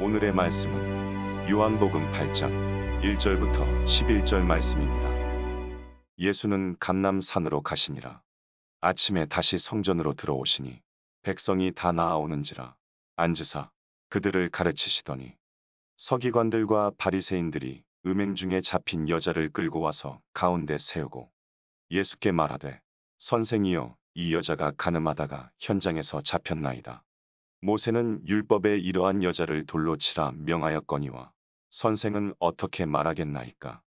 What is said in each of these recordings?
오늘의 말씀은 요한복음 8장 1절부터 11절 말씀입니다. 예수는 감람산으로 가시니라. 아침에 다시 성전으로 들어오시니 백성이 다 나아오는지라 앉으사 그들을 가르치시더니 서기관들과 바리새인들이 음행 중에 잡힌 여자를 끌고 와서 가운데 세우고 예수께 말하되 선생이여, 이 여자가 간음하다가 현장에서 잡혔나이다. 모세는 율법에 이러한 여자를 돌로 치라 명하였거니와 선생은 어떻게 말하겠나이까?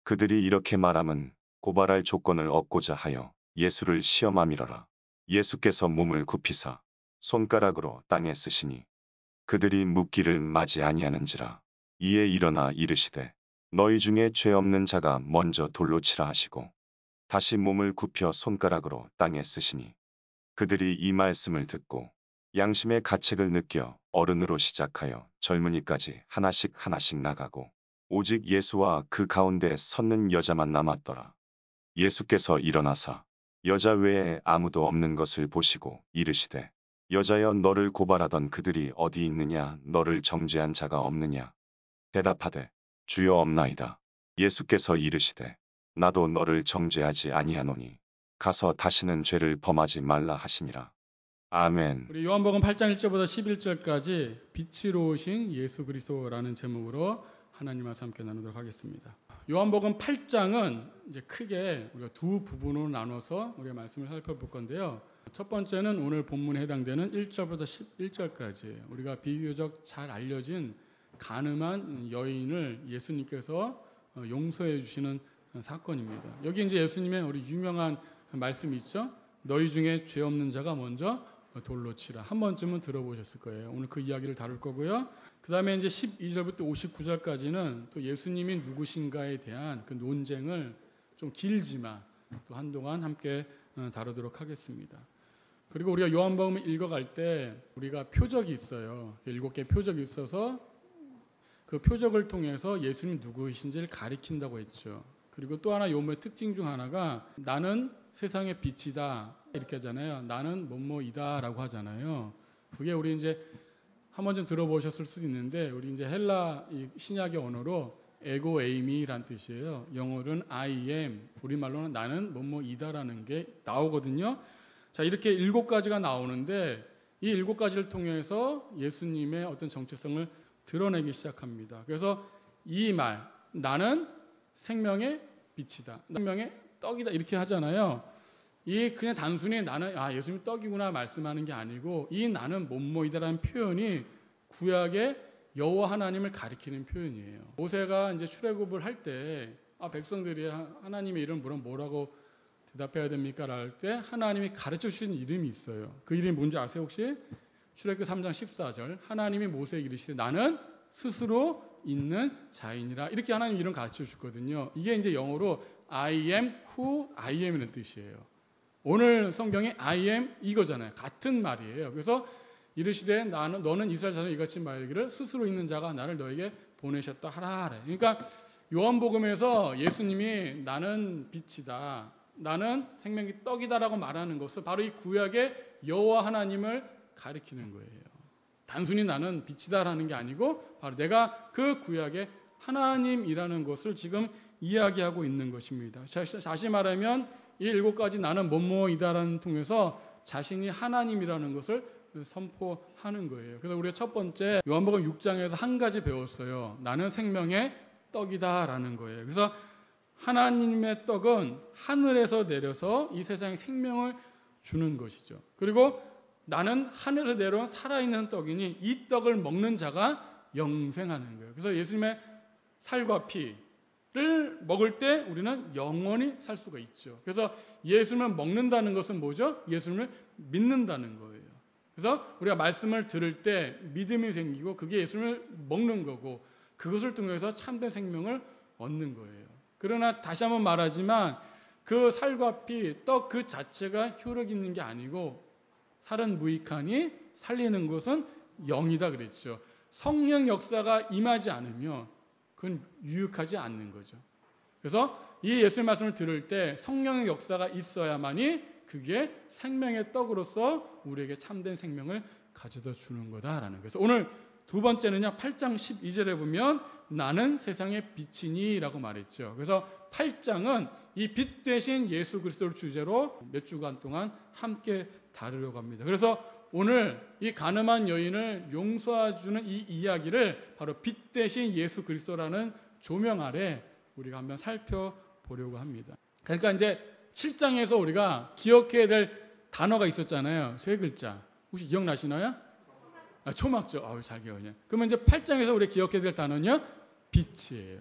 그들이 이렇게 말함은 고발할 조건을 얻고자 하여 예수를 시험함이러라. 예수께서 몸을 굽히사 손가락으로 땅에 쓰시니 그들이 묻기를 마지 아니하는지라. 이에 일어나 이르시되 너희 중에 죄 없는 자가 먼저 돌로 치라 하시고 다시 몸을 굽혀 손가락으로 땅에 쓰시니 그들이 이 말씀을 듣고 양심의 가책을 느껴 어른으로 시작하여 젊은이까지 하나씩 나가고 오직 예수와 그 가운데 섰는 여자만 남았더라. 예수께서 일어나사 여자 외에 아무도 없는 것을 보시고 이르시되 여자여, 너를 고발하던 그들이 어디 있느냐? 너를 정죄한 자가 없느냐? 대답하되 주여, 없나이다. 예수께서 이르시되 나도 너를 정죄하지 아니하노니 가서 다시는 죄를 범하지 말라 하시니라. 아멘. 우리 요한복음 8장 1절부터 11절까지 빛으로 오신 예수 그리스도라는 제목으로 하나님 말씀 함께 나누도록 하겠습니다. 요한복음 8장은 이제 크게 우리가 두 부분으로 나눠서 우리가 말씀을 살펴볼 건데요. 첫 번째는 오늘 본문에 해당되는 1절부터 11절까지 우리가 비교적 잘 알려진 간음한 여인을 예수님께서 용서해 주시는 사건입니다. 여기 이제 예수님의 우리 유명한 말씀이 있죠. 너희 중에 죄 없는 자가 먼저 돌로 치라. 한 번쯤은 들어보셨을 거예요. 오늘 그 이야기를 다룰 거고요. 그 다음에 이제 12절부터 59절까지는 또 예수님이 누구신가에 대한 그 논쟁을 좀 길지만 또 한동안 함께 다루도록 하겠습니다. 그리고 우리가 요한복음을 읽어갈 때 우리가 표적이 있어요. 7개의 표적이 있어서 그 표적을 통해서 예수님이 누구이신지를 가리킨다고 했죠. 그리고 또 하나 요한복음의 특징 중 하나가 나는 세상의 빛이다 이렇게 하잖아요. 나는 뭐뭐이다 라고 하잖아요. 그게 우리 이제 한 번쯤 들어보셨을 수도 있는데 우리 이제 헬라 신약의 언어로 에고 에이미란 뜻이에요. 영어로는 I am, 우리말로는 나는 뭐뭐이다라는 게 나오거든요. 자, 이렇게 7가지가 나오는데 이 7가지를 통해서 예수님의 어떤 정체성을 드러내기 시작합니다. 그래서 이 말, 나는 생명의 빛이다, 생명의 떡이다 이렇게 하잖아요. 이 그냥 단순히 나는 예수님이 떡이구나 말씀하는 게 아니고 이 나는 뭐뭐이다라는 표현이 구약의 여호와 하나님을 가리키는 표현이에요. 모세가 이제 출애굽을 할 때 백성들이 하나님의 이름 물으면 뭐라고 대답해야 됩니까? 할 때 하나님이 가르쳐 주신 이름이 있어요. 그 이름이 뭔지 아세요 혹시? 출애굽 3장 14절 하나님이 모세에게 이르시되 나는 스스로 있는 자이니라 이렇게 하나님 이름 가르쳐 주거든요. 이게 이제 영어로 I am who I am이라는 뜻이에요. 오늘 성경에 I am 이거잖아요. 같은 말이에요. 그래서 이르시되 너는 이스라엘 자손 이같이 말하기를 스스로 있는 자가 나를 너에게 보내셨다 하라. 그러니까 요한복음에서 예수님이 나는 빛이다, 나는 생명의 떡이다라고 말하는 것은 바로 이 구약의 여호와 하나님을 가리키는 거예요. 단순히 나는 빛이다라는 게 아니고 바로 내가 그 구약의 하나님이라는 것을 지금 이야기하고 있는 것입니다. 다시 말하면 이 7가지 나는 뭐뭐이다라는 통해서 자신이 하나님이라는 것을 선포하는 거예요. 그래서 우리가 첫 번째 요한복음 6장에서 한 가지 배웠어요. 나는 생명의 떡이다라는 거예요. 그래서 하나님의 떡은 하늘에서 내려서 이 세상에 생명을 주는 것이죠. 그리고 나는 하늘에서 내려온 살아있는 떡이니 이 떡을 먹는 자가 영생하는 거예요. 그래서 예수님의 살과 피를 먹을 때 우리는 영원히 살 수가 있죠. 그래서 예수님을 먹는다는 것은 뭐죠? 예수님을 믿는다는 거예요. 그래서 우리가 말씀을 들을 때 믿음이 생기고 그게 예수님을 먹는 거고 그것을 통해서 참된 생명을 얻는 거예요. 그러나 다시 한번 말하지만 그 살과 피, 떡 그 자체가 효력 있는 게 아니고 살은 무익하니 살리는 것은 영이다 그랬죠. 성령 역사가 임하지 않으면 그건 유익하지 않는 거죠. 그래서 이 예수의 말씀을 들을 때 성령의 역사가 있어야만이 그게 생명의 떡으로서 우리에게 참된 생명을 가져다 주는 거다라는 거예요. 그래서 오늘 두 번째는요, 8장 12절에 보면 나는 세상의 빛이니 라고 말했죠. 그래서 8장은 이 빛 대신 예수 그리스도를 주제로 몇 주간 동안 함께 다루려고 합니다. 그래서 오늘 이 가늠한 여인을 용서해주는 이 이야기를 바로 빛 대신 예수 그리스도라는 조명 아래 우리가 한번 살펴보려고 합니다. 그러니까 이제 7장에서 우리가 기억해야 될 단어가 있었잖아요. 세 글자. 혹시 기억나시나요? 초막절. 잘 기억해요. 그러면 이제 8장에서 우리가 기억해야 될 단어는요, 빛이에요.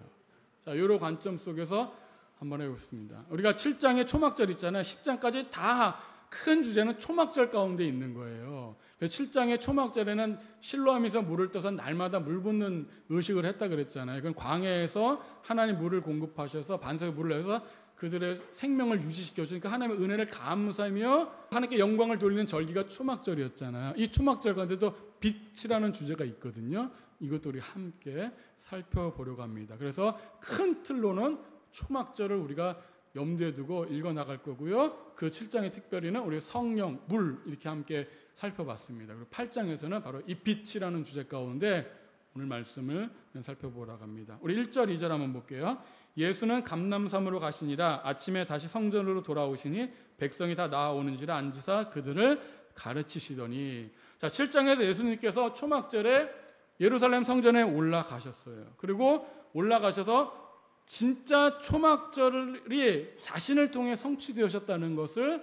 자, 이런 관점 속에서 한번 해보겠습니다. 우리가 7장에 초막절 있잖아요. 10장까지 다 큰 주제는 초막절 가운데 있는 거예요. 7장의 초막절에는 실로암에서 물을 떠서 날마다 물 붓는 의식을 했다 그랬잖아요. 그건 광야에서 하나님 물을 공급하셔서 반석에 물을 내서 그들의 생명을 유지시켜 주니까 하나님의 은혜를 감사하며 하나님께 영광을 돌리는 절기가 초막절이었잖아요. 이 초막절 가운데도 빛이라는 주제가 있거든요. 이것도 우리 함께 살펴보려고 합니다. 그래서 큰 틀로는 초막절을 우리가 염두에 두고 읽어나갈 거고요. 그 7장의 특별히는 우리 성령, 물 이렇게 함께 살펴봤습니다. 그리고 8장에서는 바로 이 빛이라는 주제 가운데 오늘 말씀을 살펴보려고 합니다. 우리 1절, 2절 한번 볼게요. 예수는 감람산으로 가시니라. 아침에 다시 성전으로 돌아오시니 백성이 다 나아오는지라 앉으사 그들을 가르치시더니. 자, 7장에서 예수님께서 초막절에 예루살렘 성전에 올라가셨어요. 그리고 올라가셔서 진짜 초막절이 자신을 통해 성취되셨다는 것을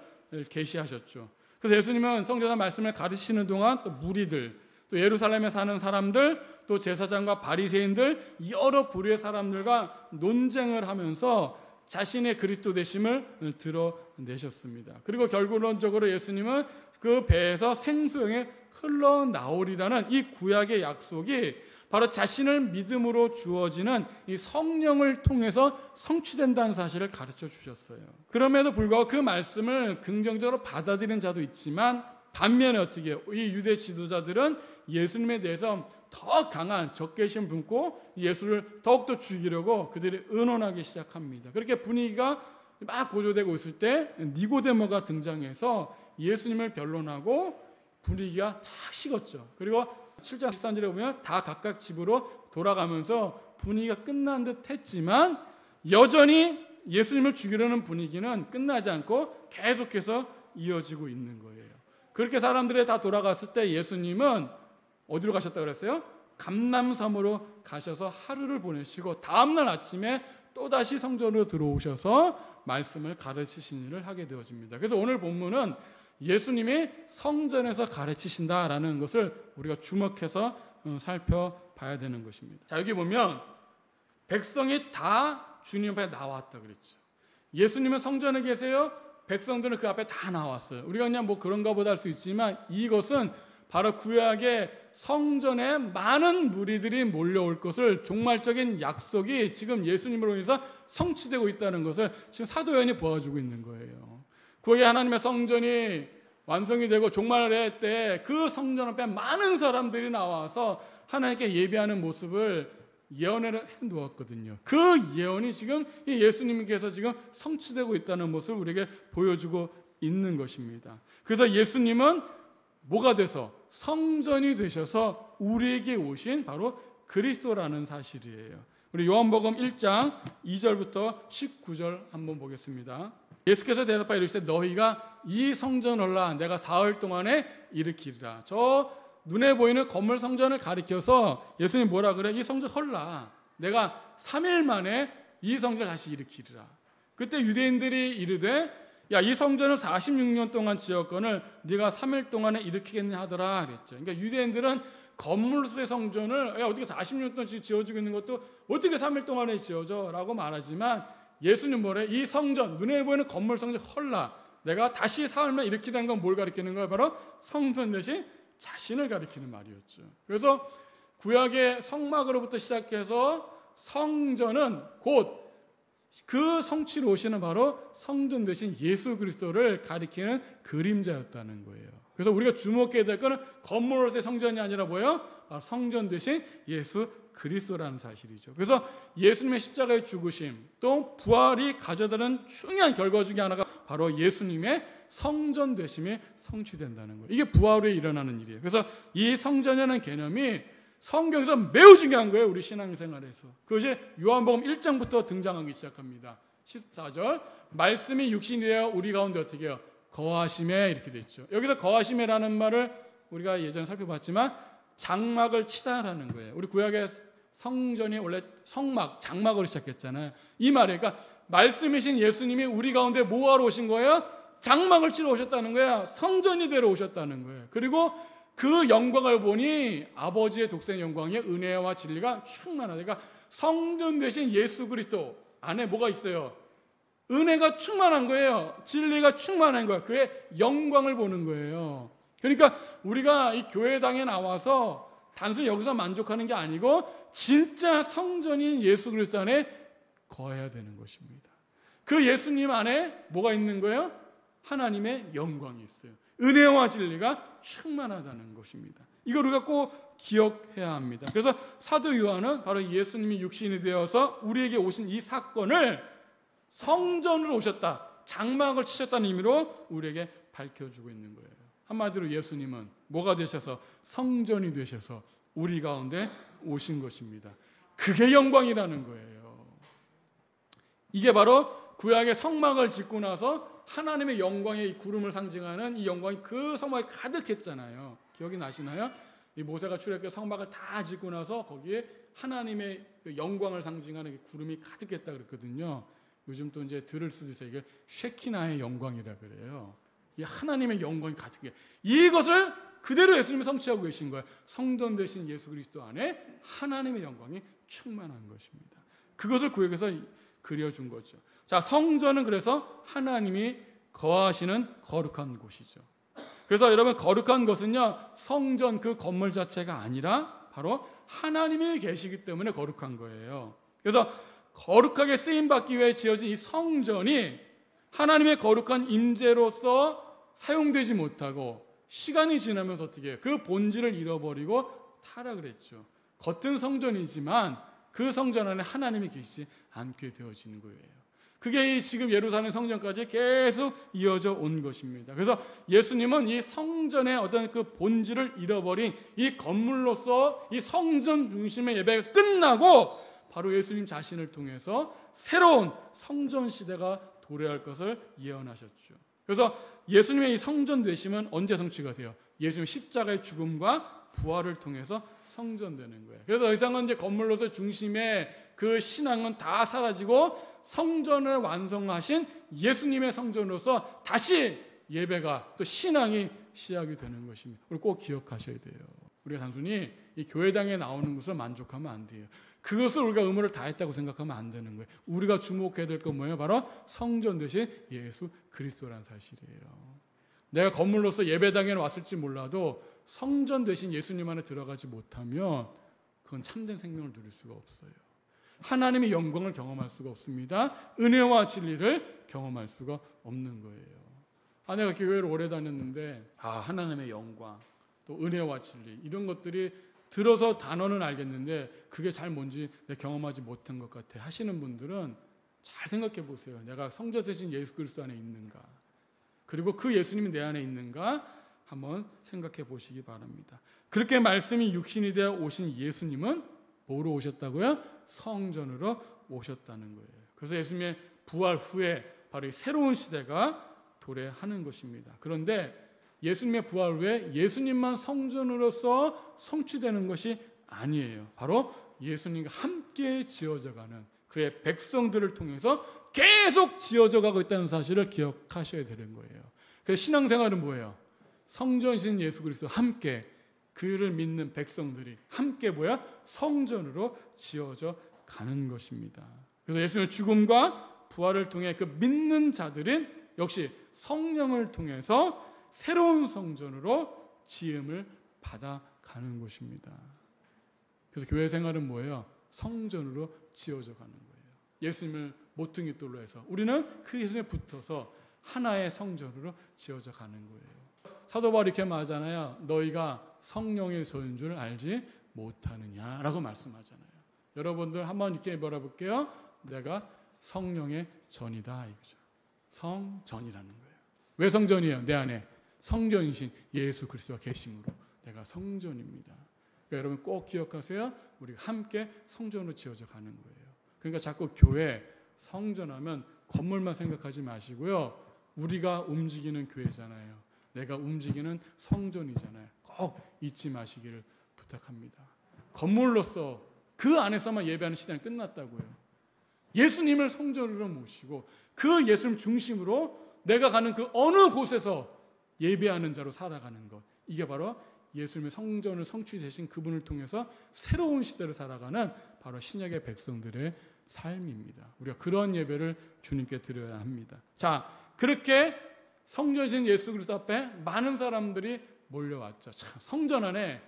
계시하셨죠. 그래서 예수님은 성경의 말씀을 가르치시는 동안 또 무리들, 또 예루살렘에 사는 사람들, 또 제사장과 바리새인들 여러 부류의 사람들과 논쟁을 하면서 자신의 그리스도 되심을 드러내셨습니다. 그리고 결론적으로 예수님은 그 배에서 생수형이 흘러나오리라는 이 구약의 약속이 바로 자신을 믿음으로 주어지는 이 성령을 통해서 성취된다는 사실을 가르쳐 주셨어요. 그럼에도 불구하고 그 말씀을 긍정적으로 받아들이는 자도 있지만 반면에 어떻게 해요? 이 유대 지도자들은 예수님에 대해서 더 강한 적개심을 품고 예수를 더욱더 죽이려고 그들이 의논하기 시작합니다. 그렇게 분위기가 막 고조되고 있을 때 니고데모가 등장해서 예수님을 변론하고 분위기가 다 식었죠. 그리고 7장 13절에 보면 다 각각 집으로 돌아가면서 분위기가 끝난 듯 했지만 여전히 예수님을 죽이려는 분위기는 끝나지 않고 계속해서 이어지고 있는 거예요. 그렇게 사람들이 다 돌아갔을 때 예수님은 어디로 가셨다고 그랬어요? 감람섬으로 가셔서 하루를 보내시고 다음날 아침에 또다시 성전으로 들어오셔서 말씀을 가르치신 일을 하게 되어집니다. 그래서 오늘 본문은 예수님이 성전에서 가르치신다라는 것을 우리가 주목해서 살펴봐야 되는 것입니다. 자, 여기 보면 백성이 다 주님 앞에 나왔다 그랬죠. 예수님은 성전에 계세요. 백성들은 그 앞에 다 나왔어요. 우리가 그냥 뭐 그런가 보다 할 수 있지만 이것은 바로 구약의 성전에 많은 무리들이 몰려올 것을 종말적인 약속이 지금 예수님으로 인해서 성취되고 있다는 것을 지금 사도 요한이 보여주고 있는 거예요. 구약의 하나님의 성전이 완성이 되고 종말의 때 그 성전 앞에 많은 사람들이 나와서 하나님께 예배하는 모습을 예언을 해놓았거든요. 그 예언이 지금 이 예수님께서 지금 성취되고 있다는 모습을 우리에게 보여주고 있는 것입니다. 그래서 예수님은 뭐가 돼서 성전이 되셔서 우리에게 오신 바로 그리스도라는 사실이에요. 우리 요한복음 1장 2절부터 19절 한번 보겠습니다. 예수께서 대답하여 이르시되 너희가 이 성전을라 내가 사흘 동안에 일으키리라. 저 눈에 보이는 건물 성전을 가리켜서 예수님 뭐라 그래? 이 성전 헐라 내가 3일 만에 이 성전을 다시 일으키리라. 그때 유대인들이 이르되 야, 이 성전을 46년 동안 지었거늘 네가 3일 동안에 일으키겠냐 하더라 그랬죠. 그러니까 유대인들은 건물로서의 성전을 야, 어떻게 40년 동안 지어지고 있는 것도 어떻게 3일 동안에 지어져? 라고 말하지만 예수님 뭐래? 이 성전, 눈에 보이는 건물 성전 헐라 내가 다시 사흘만 일으키는 건 뭘 가리키는 거야? 바로 성전 대신 자신을 가리키는 말이었죠. 그래서 구약의 성막으로부터 시작해서 성전은 곧 그 성취로 오시는 바로 성전 대신 예수 그리스도를 가리키는 그림자였다는 거예요. 그래서 우리가 주목해야 될 것은 건물로서의 성전이 아니라 뭐예요? 바로 성전 대신 예수 그리스도라는 사실이죠. 그래서 예수님의 십자가의 죽으심 또 부활이 가져다는 중요한 결과 중에 하나가 바로 예수님의 성전 되심이 성취된다는 거예요. 이게 부활 후에 일어나는 일이에요. 그래서 이 성전이라는 개념이 성경에서 매우 중요한 거예요. 우리 신앙생활에서. 그것이 요한복음 1장부터 등장하기 시작합니다. 14절 말씀이 육신이 되어 우리 가운데 어떻게 해요? 거하심에 이렇게 됐죠. 여기서 거하심이라는 말을 우리가 예전에 살펴봤지만 장막을 치다라는 거예요. 우리 구약의 성전이 원래 성막, 장막으로 시작했잖아요. 이 말이에요. 그러니까 말씀이신 예수님이 우리 가운데 뭐하러 오신 거예요? 장막을 치러 오셨다는 거예요. 성전이 되러 오셨다는 거예요. 그리고 그 영광을 보니 아버지의 독생 영광의 은혜와 진리가 충만하다. 그러니까 성전 되신 예수 그리스도 안에 뭐가 있어요? 은혜가 충만한 거예요. 진리가 충만한 거예요. 그의 영광을 보는 거예요. 그러니까 우리가 이 교회당에 나와서 단순히 여기서 만족하는 게 아니고 진짜 성전인 예수 그리스도 안에 거해야 되는 것입니다. 그 예수님 안에 뭐가 있는 거예요? 하나님의 영광이 있어요. 은혜와 진리가 충만하다는 것입니다. 이걸 우리가 꼭 기억해야 합니다. 그래서 사도 요한은 바로 예수님이 육신이 되어서 우리에게 오신 이 사건을 성전으로 오셨다, 장막을 치셨다는 의미로 우리에게 밝혀주고 있는 거예요. 한마디로 예수님은 뭐가 되셔서 성전이 되셔서 우리 가운데 오신 것입니다. 그게 영광이라는 거예요. 이게 바로 구약의 성막을 짓고 나서 하나님의 영광의 구름을 상징하는 이 영광이 그 성막에 가득했잖아요. 기억이 나시나요? 이 모세가 출애굽 성막을 다 짓고 나서 거기에 하나님의 그 영광을 상징하는 구름이 가득했다 그랬거든요. 요즘 또 이제 들을 수도 있어요. 이게 쉐키나의 영광이라 그래요. 이 하나님의 영광이 가득해. 이것을 그대로 예수님이 성취하고 계신 거예요. 성전 되신 예수 그리스도 안에 하나님의 영광이 충만한 것입니다. 그것을 구약에서 그려준 거죠. 자, 성전은 그래서 하나님이 거하시는 거룩한 곳이죠. 그래서 여러분, 거룩한 것은요, 성전 그 건물 자체가 아니라 바로 하나님이 계시기 때문에 거룩한 거예요. 그래서 거룩하게 쓰임받기 위해 지어진 이 성전이 하나님의 거룩한 임재로서 사용되지 못하고 시간이 지나면서 어떻게 해요? 그 본질을 잃어버리고 타락을 했죠. 겉은 성전이지만 그 성전 안에 하나님이 계시지 않게 되어지는 거예요. 그게 지금 예루살렘 성전까지 계속 이어져 온 것입니다. 그래서 예수님은 이 성전의 어떤 그 본질을 잃어버린 이 건물로서 이 성전 중심의 예배가 끝나고 바로 예수님 자신을 통해서 새로운 성전 시대가 도래할 것을 예언하셨죠. 그래서 예수님의 이 성전 되심은 언제 성취가 돼요? 예수님의 십자가의 죽음과 부활을 통해서 성전되는 거예요. 그래서 더 이상은 이제 건물로서 중심의 그 신앙은 다 사라지고 성전을 완성하신 예수님의 성전으로서 다시 예배가 또 신앙이 시작이 되는 것입니다. 우리 꼭 기억하셔야 돼요. 우리가 단순히 이 교회당에 나오는 것을 만족하면 안 돼요. 그것을 우리가 의무를 다했다고 생각하면 안 되는 거예요. 우리가 주목해야 될 건 뭐예요? 바로 성전 되신 예수 그리스도라는 사실이에요. 내가 건물로서 예배당에 왔을지 몰라도 성전 되신 예수님 안에 들어가지 못하면 그건 참된 생명을 누릴 수가 없어요. 하나님의 영광을 경험할 수가 없습니다. 은혜와 진리를 경험할 수가 없는 거예요. 내가 교회를 오래 다녔는데 하나님의 영광, 또 은혜와 진리 이런 것들이 들어서 단어는 알겠는데 그게 잘 뭔지 내가 경험하지 못한 것 같아 하시는 분들은 잘 생각해 보세요. 내가 성전 되신 예수 그리스도 안에 있는가? 그리고 그 예수님이 내 안에 있는가? 한번 생각해 보시기 바랍니다. 그렇게 말씀이 육신이 되어 오신 예수님은 뭐로 오셨다고요? 성전으로 오셨다는 거예요. 그래서 예수님의 부활 후에 바로 이 새로운 시대가 도래하는 것입니다. 그런데 예수님의 부활 후에 예수님만 성전으로서 성취되는 것이 아니에요. 바로 예수님과 함께 지어져가는 그의 백성들을 통해서 계속 지어져 가고 있다는 사실을 기억하셔야 되는 거예요. 그래서 신앙생활은 뭐예요? 성전이신 예수 그리스도와 함께 그를 믿는 백성들이 함께 성전으로 지어져 가는 것입니다. 그래서 예수님의 죽음과 부활을 통해 그 믿는 자들은 역시 성령을 통해서 새로운 성전으로 지음을 받아가는 것입니다. 그래서 교회 생활은 뭐예요? 성전으로 지어져 가는 거예요. 예수님을 모퉁이 돌로 해서 우리는 그 예수님에 붙어서 하나의 성전으로 지어져 가는 거예요. 사도 바울이 이렇게 말하잖아요. 너희가 성령의 전인 줄 알지 못하느냐라고 말씀하잖아요. 여러분들 한번 이렇게 물어볼게요. 내가 성령의 전이다 이거죠. 성전이라는 거예요. 왜 성전이에요? 내 안에 성전이신 예수 그리스도가 계심으로 내가 성전입니다. 그러니까 여러분 꼭 기억하세요. 우리가 함께 성전으로 지어져 가는 거예요. 그러니까 자꾸 교회, 성전하면 건물만 생각하지 마시고요. 우리가 움직이는 교회잖아요. 내가 움직이는 성전이잖아요. 꼭 잊지 마시기를 부탁합니다. 건물로서 그 안에서만 예배하는 시대는 끝났다고요. 예수님을 성전으로 모시고 그 예수님 중심으로 내가 가는 그 어느 곳에서 예배하는 자로 살아가는 것, 이게 바로 예수님의 성전을 성취되신 그분을 통해서 새로운 시대를 살아가는 바로 신약의 백성들의 삶입니다. 우리가 그런 예배를 주님께 드려야 합니다. 자, 그렇게 성전이신 예수 그리스도 앞에 많은 사람들이 몰려왔죠. 참, 성전 안에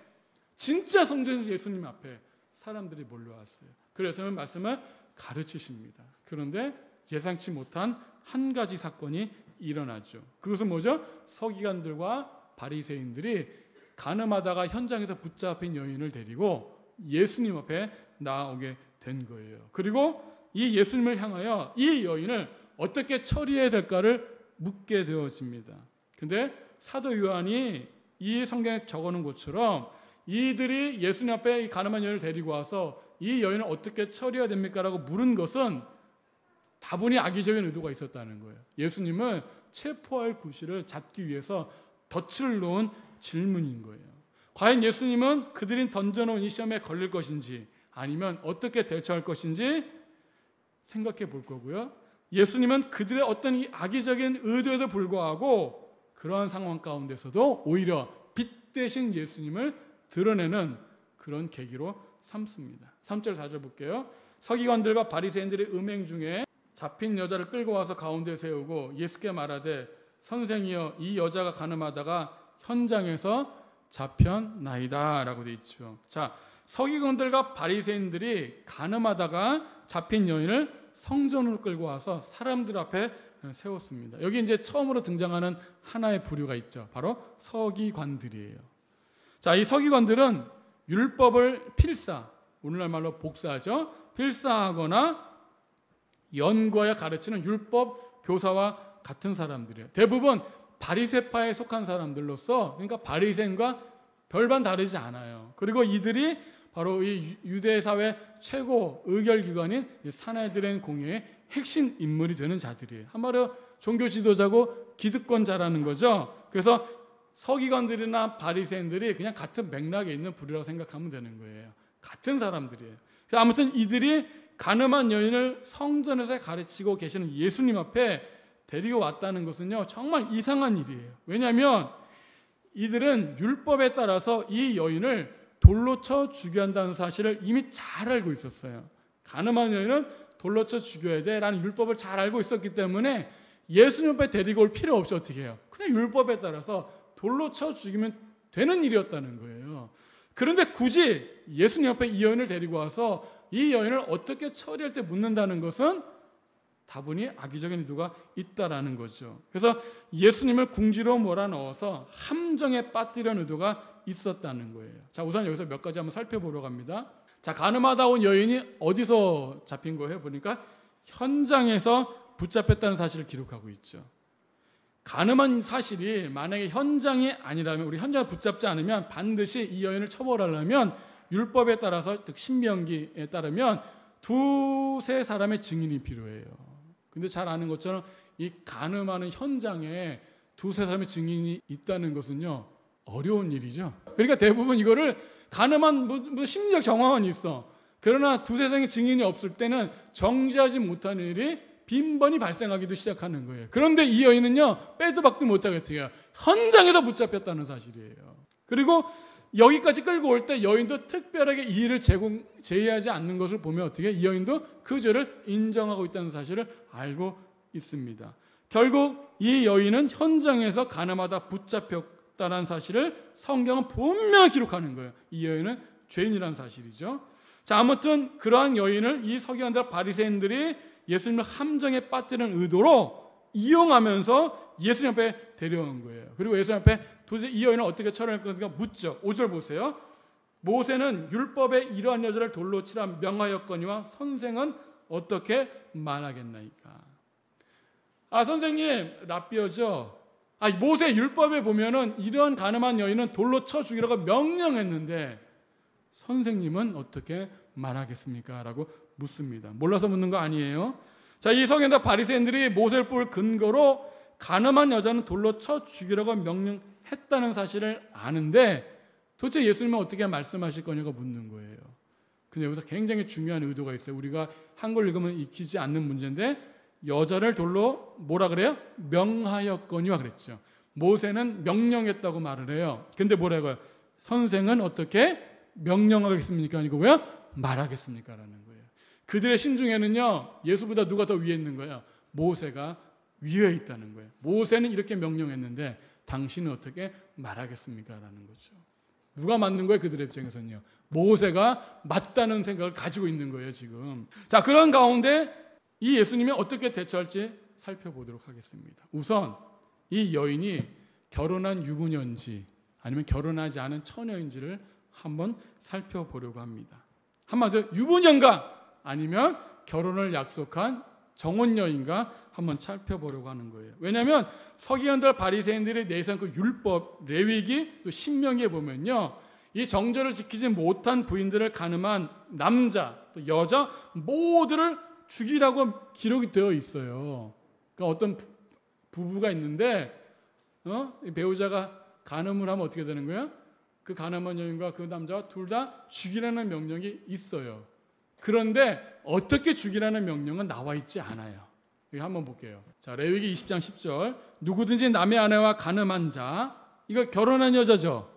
진짜 성전이신 예수님 앞에 사람들이 몰려왔어요. 그래서 말씀을 가르치십니다. 그런데 예상치 못한 한 가지 사건이 일어나죠. 그것은 뭐죠? 서기관들과 바리새인들이 간음하다가 현장에서 붙잡힌 여인을 데리고 예수님 앞에 나오게 된 거예요. 그리고 이 예수님을 향하여 이 여인을 어떻게 처리해야 될까를 묻게 되어집니다. 근데 사도 요한이 이 성경에 적어놓은 것처럼 이들이 예수님 앞에 이 가늠한 여인을 데리고 와서 이 여인을 어떻게 처리해야 됩니까? 라고 물은 것은 다분히 악의적인 의도가 있었다는 거예요. 예수님을 체포할 구실을 잡기 위해서 덫을 놓은 질문인 거예요. 과연 예수님은 그들이 던져놓은 이 시험에 걸릴 것인지 아니면 어떻게 대처할 것인지 생각해 볼 거고요. 예수님은 그들의 어떤 이 악의적인 의도에도 불구하고 그러한 상황 가운데서도 오히려 빛 대신 예수님을 드러내는 그런 계기로 삼습니다. 3절 4절 볼게요. 서기관들과 바리새인들의 음행 중에 잡힌 여자를 끌고 와서 가운데 세우고 예수께 말하되 선생이여 이 여자가 간음하다가 현장에서 잡혔나이다 라고 되어 있죠. 자, 서기관들과 바리새인들이 간음하다가 잡힌 여인을 성전으로 끌고 와서 사람들 앞에 세웠습니다. 여기 이제 처음으로 등장하는 하나의 부류가 있죠. 바로 서기관들이에요. 자, 이 서기관들은 율법을 필사, 오늘날 말로 복사하죠. 필사하거나 연구하여 가르치는 율법 교사와 같은 사람들이에요. 대부분 바리새파에 속한 사람들로서, 그러니까 바리새인과 별반 다르지 않아요. 그리고 이들이 바로 이 유대 사회 최고 의결 기관인 산헤드린 공회의 핵심 인물이 되는 자들이에요. 한마디로 종교 지도자고 기득권자라는 거죠. 그래서 서기관들이나 바리새인들이 그냥 같은 맥락에 있는 부류라고 생각하면 되는 거예요. 같은 사람들이에요. 아무튼 이들이 간음한 여인을 성전에서 가르치고 계시는 예수님 앞에 데리고 왔다는 것은요, 정말 이상한 일이에요. 왜냐하면 이들은 율법에 따라서 이 여인을 돌로 쳐 죽여야 한다는 사실을 이미 잘 알고 있었어요. 간음한 여인은 돌로 쳐 죽여야 돼 라는 율법을 잘 알고 있었기 때문에 예수님 앞에 데리고 올 필요 없이 어떻게 해요? 그냥 율법에 따라서 돌로 쳐 죽이면 되는 일이었다는 거예요. 그런데 굳이 예수님 앞에 이 여인을 데리고 와서 이 여인을 어떻게 처리할 때 묻는다는 것은 다분히 악의적인 의도가 있다라는 거죠. 그래서 예수님을 궁지로 몰아넣어서 함정에 빠뜨리는 의도가 있었다는 거예요. 자, 우선 여기서 몇 가지 한번 살펴보려고 합니다. 자, 간음하다 온 여인이 어디서 잡힌 거예요? 보니까 현장에서 붙잡혔다는 사실을 기록하고 있죠. 간음한 사실이 만약에 현장이 아니라면, 우리 현장에 붙잡지 않으면 반드시 이 여인을 처벌하려면 율법에 따라서, 즉 신명기에 따르면 두세 사람의 증인이 필요해요. 근데 잘 아는 것처럼 이 간음하는 현장에 두세 사람의 증인이 있다는 것은요, 어려운 일이죠. 그러니까 대부분 이거를 간음한 뭐 심리적 정황은 있어. 그러나 두세 명의 증인이 없을 때는 정지하지 못하는 일이 빈번히 발생하기도 시작하는 거예요. 그런데 이 여인은요, 빼도 박도 못하겠대요. 현장에서 붙잡혔다는 사실이에요. 그리고 여기까지 끌고 올 때 여인도 특별하게 이 일을 제의하지 않는 것을 보면 어떻게 이 여인도 그 죄를 인정하고 있다는 사실을 알고 있습니다. 결국 이 여인은 현장에서 간음하다 붙잡혔다는 사실을 성경은 분명히 기록하는 거예요. 이 여인은 죄인이라는 사실이죠. 자, 아무튼 그러한 여인을 이 서기관들 바리새인들이 예수님을 함정에 빠뜨리는 의도로 이용하면서 예수님 앞에 데려온 거예요. 그리고 예수님 앞에 도대체 이 여인을 어떻게 처리할 건가 묻죠. 5절 보세요. 모세는 율법에 이러한 여자를 돌로 치라 명하였거니와 선생은 어떻게 말하겠나이까. 아, 선생님, 랍비어죠. 모세 율법에 보면은 이러한 간음한 여인은 돌로 쳐 죽이라고 명령했는데 선생님은 어떻게 말하겠습니까? 라고 묻습니다. 몰라서 묻는 거 아니에요. 자, 이 서기관과 바리새인들이 모세율법을 근거로 가늠한 여자는 돌로 쳐 죽이라고 명령했다는 사실을 아는데 도대체 예수님은 어떻게 말씀하실 거냐고 묻는 거예요. 근데 여기서 굉장히 중요한 의도가 있어요. 우리가 한글 읽으면 익히지 않는 문제인데 여자를 돌로 뭐라 그래요? 명하였거니와 그랬죠. 모세는 명령했다고 말을 해요. 근데 뭐라고요? 선생은 어떻게 명령하겠습니까? 아니고 왜 말하겠습니까? 라는 거예요. 그들의 심중에는요, 예수보다 누가 더 위에 있는 거예요? 모세가 위에 있다는 거예요. 모세는 이렇게 명령했는데 당신은 어떻게 말하겠습니까? 라는 거죠. 누가 맞는 거예요? 그들의 입장에서는요. 모세가 맞다는 생각을 가지고 있는 거예요, 지금. 자, 그런 가운데 이 예수님이 어떻게 대처할지 살펴보도록 하겠습니다. 우선 이 여인이 결혼한 유부녀인지 아니면 결혼하지 않은 처녀인지를 한번 살펴보려고 합니다. 한마디로 유부녀인가 아니면 결혼을 약속한 정혼녀인가 한번 살펴보려고 하는 거예요. 왜냐하면 서기관들 바리새인들이 내세운 그 율법, 레위기, 또 신명기에 보면요, 이 정절을 지키지 못한 부인들을 가늠한 남자, 또 여자 모두를 죽이라고 기록이 되어 있어요. 그러니까 어떤 부부가 있는데 배우자가 간음을 하면 어떻게 되는 거예요? 그 간음한 여인과 그 남자가 둘 다 죽이라는 명령이 있어요. 그런데 어떻게 죽이라는 명령은 나와 있지 않아요. 여기 한번 볼게요. 자, 레위기 20장 10절. 누구든지 남의 아내와 간음한 자, 이거 결혼한 여자죠.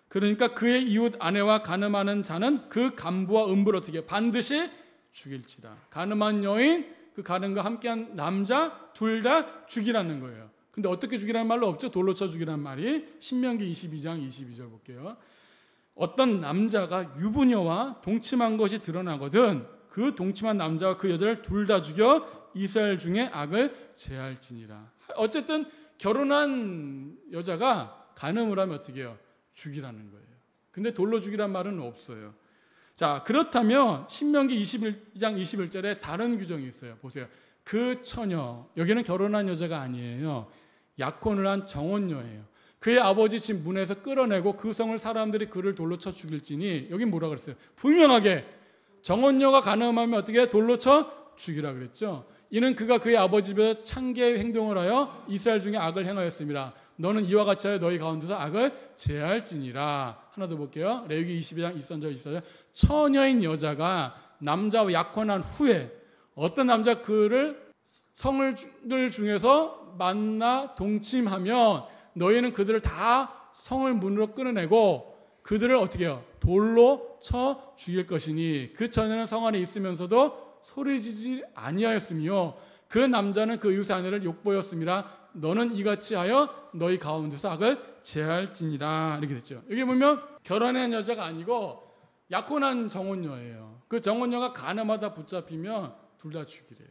그러니까 그의 이웃 아내와 간음하는 자는 그 간부와 음부를 어떻게 반드시 죽일지라. 간음한 여인, 그 간음과 함께한 남자 둘 다 죽이라는 거예요. 근데 어떻게 죽이라는 말로 없죠? 돌로 쳐 죽이라는 말이. 신명기 22장 22절 볼게요. 어떤 남자가 유부녀와 동침한 것이 드러나거든 그 동침한 남자와 그 여자를 둘 다 죽여 이스라엘 중에 악을 제할지니라. 어쨌든 결혼한 여자가 간음을 하면 어떻게 해요? 죽이라는 거예요. 근데 돌로 죽이란 말은 없어요. 자, 그렇다면 신명기 21장 21절에 다른 규정이 있어요. 보세요. 그 처녀, 여기는 결혼한 여자가 아니에요. 약혼을 한 정혼녀예요. 그의 아버지 집 문에서 끌어내고 그 성을 사람들이 그를 돌로 쳐 죽일지니, 여기 뭐라 그랬어요? 분명하게 정혼녀가 간음하면 어떻게 돌로 쳐 죽이라 그랬죠. 이는 그가 그의 아버지 집에 창기의 행동을 하여 이스라엘 중에 악을 행하였습니다. 너는 이와 같이 하여 너희 가운데서 악을 제할지니라. 하나 더 볼게요. 레위기 22장 23절 24절. 처녀인 여자가 남자와 약혼한 후에 어떤 남자 그를 성을 중에서 만나 동침하면 너희는 그들을 다 성을 문으로 끌어내고 그들을 어떻게 해요? 돌로 쳐 죽일 것이니 그 처녀는 성 안에 있으면서도 소리지지 아니하였으며 그 남자는 그 이웃의 아내를 욕보였습니다. 너는 이같이 하여 너희 가운데서 악을 제할지니라. 이렇게 됐죠. 여기 보면 결혼한 여자가 아니고 약혼한 정혼녀예요. 그 정혼녀가 간음하다 붙잡히면 둘 다 죽이래요.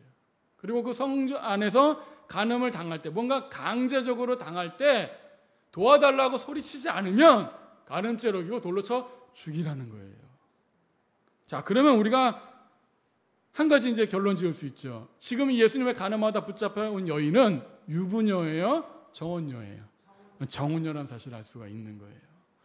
그리고 그 성 안에서 간음을 당할 때, 뭔가 강제적으로 당할 때 도와달라고 소리치지 않으면 간음죄로 이고 돌로 쳐 죽이라는 거예요. 자, 그러면 우리가 한 가지 이제 결론 지을 수 있죠. 지금 예수님의 간음하다 붙잡혀온 여인은 유부녀예요? 정혼녀예요? 정혼녀라는 사실을 알 수가 있는 거예요.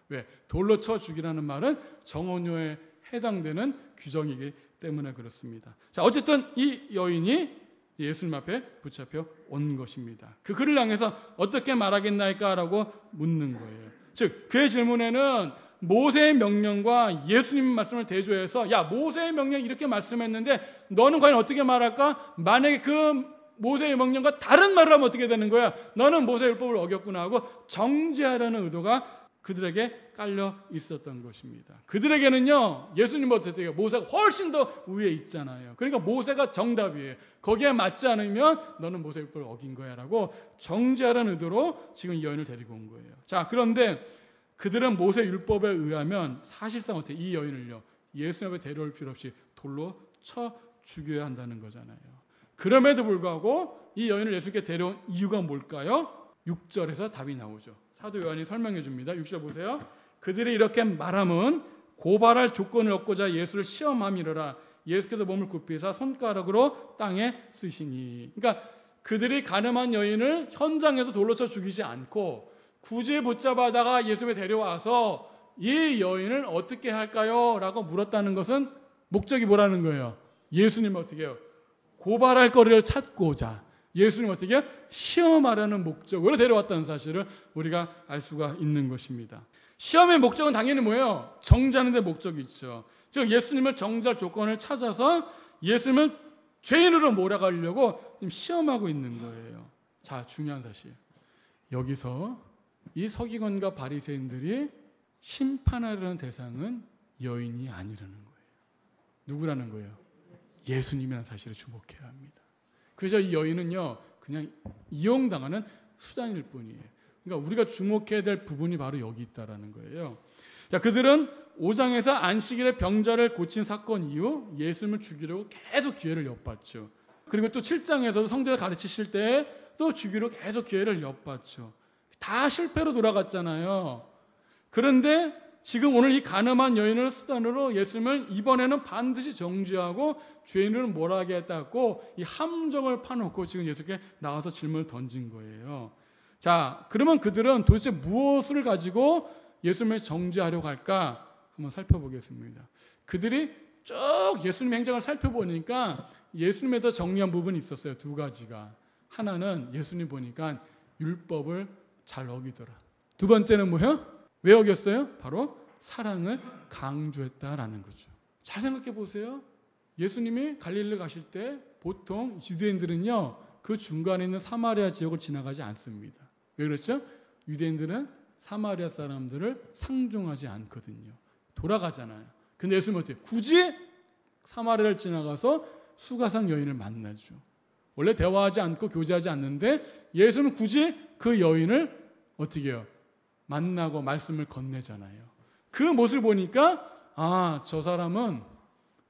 왜? 돌로 쳐 죽이라는 말은 정혼녀에 해당되는 규정이기 때문에 그렇습니다. 자, 어쨌든 이 여인이 예수님 앞에 붙잡혀 온 것입니다. 그 그를 향해서 어떻게 말하겠나이까라고 묻는 거예요. 즉, 그의 질문에는 모세의 명령과 예수님 말씀을 대조해서, 야, 모세의 명령 이렇게 말씀했는데 너는 과연 어떻게 말할까? 만약에 그 모세의 명령과 다른 말을 하면 어떻게 되는 거야? 너는 모세 율법을 어겼구나 하고 정죄하려는 의도가 그들에게 깔려 있었던 것입니다. 그들에게는요, 예수님보다 모세가 훨씬 더 위에 있잖아요. 그러니까 모세가 정답이에요. 거기에 맞지 않으면 너는 모세 율법을 어긴 거야 라고 정죄하려는 의도로 지금 이 여인을 데리고 온 거예요. 자, 그런데 그들은 모세 율법에 의하면 사실상 어떻게 이 여인을요, 예수님 앞에 데려올 필요 없이 돌로 쳐 죽여야 한다는 거잖아요. 그럼에도 불구하고 이 여인을 예수님께 데려온 이유가 뭘까요? 6절에서 답이 나오죠. 사도 요한이 설명해 줍니다. 6절 보세요. 그들이 이렇게 말함은 고발할 조건을 얻고자 예수를 시험함이로라. 예수께서 몸을 굽히사 손가락으로 땅에 쓰시니. 그러니까 그들이 간음한 여인을 현장에서 돌로 쳐 죽이지 않고 굳이 붙잡아다가 예수님에 데려와서 이 여인을 어떻게 할까요? 라고 물었다는 것은 목적이 뭐라는 거예요? 예수님 어떻게 해요? 고발할 거리를 찾고자 예수님 어떻게 해요? 시험하려는 목적으로 데려왔다는 사실을 우리가 알 수가 있는 것입니다. 시험의 목적은 당연히 뭐예요? 정죄하는 데 목적이 있죠. 즉 예수님을 정죄할 조건을 찾아서 예수님을 죄인으로 몰아가려고 지금 시험하고 있는 거예요. 자, 중요한 사실. 여기서 이 서기관과 바리새인들이 심판하려는 대상은 여인이 아니라는 거예요. 누구라는 거예요? 예수님이라는 사실을 주목해야 합니다. 그래서 이 여인은요, 그냥 이용당하는 수단일 뿐이에요. 그러니까 우리가 주목해야 될 부분이 바로 여기 있다라는 거예요. 자, 그들은 5장에서 안식일에 병자를 고친 사건 이후 예수님을 죽이려고 계속 기회를 엿봤죠. 그리고 또 7장에서도 성전에서 가르치실 때 또 죽이려 계속 기회를 엿봤죠. 다 실패로 돌아갔잖아요. 그런데 지금 오늘 이 간음한 여인을 수단으로 예수님을 이번에는 반드시 정죄하고 죄인을 몰아가겠다고 이 함정을 파놓고 지금 예수께 나와서 질문을 던진 거예요. 자, 그러면 그들은 도대체 무엇을 가지고 예수님을 정죄하려고 할까? 한번 살펴보겠습니다. 그들이 쭉 예수님 행적을 살펴보니까 예수님에 더 정리한 부분이 있었어요. 두 가지가. 하나는 예수님 보니까 율법을 잘 어기더라. 두 번째는 뭐예요? 왜 어겼어요? 바로 사랑을 강조했다라는 거죠. 잘 생각해 보세요. 예수님이 갈릴리 가실 때 보통 유대인들은요, 그 중간에 있는 사마리아 지역을 지나가지 않습니다. 왜 그렇죠? 유대인들은 사마리아 사람들을 상종하지 않거든요. 돌아가잖아요. 근데 예수님은 어때요? 굳이 사마리아를 지나가서 수가상 여인을 만나죠. 원래 대화하지 않고 교제하지 않는데 예수님은 굳이 그 여인을 어떻게 해요? 만나고 말씀을 건네잖아요. 그 모습을 보니까 아, 저 사람은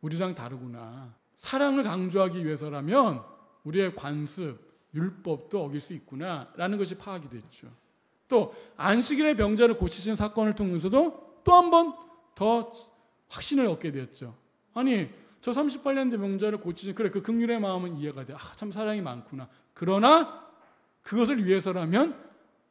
우리랑 다르구나. 사랑을 강조하기 위해서라면 우리의 관습, 율법도 어길 수 있구나 라는 것이 파악이 됐죠. 또 안식일의 병자를 고치신 사건을 통해서도 또 한 번 더 확신을 얻게 되었죠. 아니, 저 38년 된 병자를 고치신 그 긍휼의 마음은 이해가 돼. 아, 참 사랑이 많구나. 그러나 그것을 위해서라면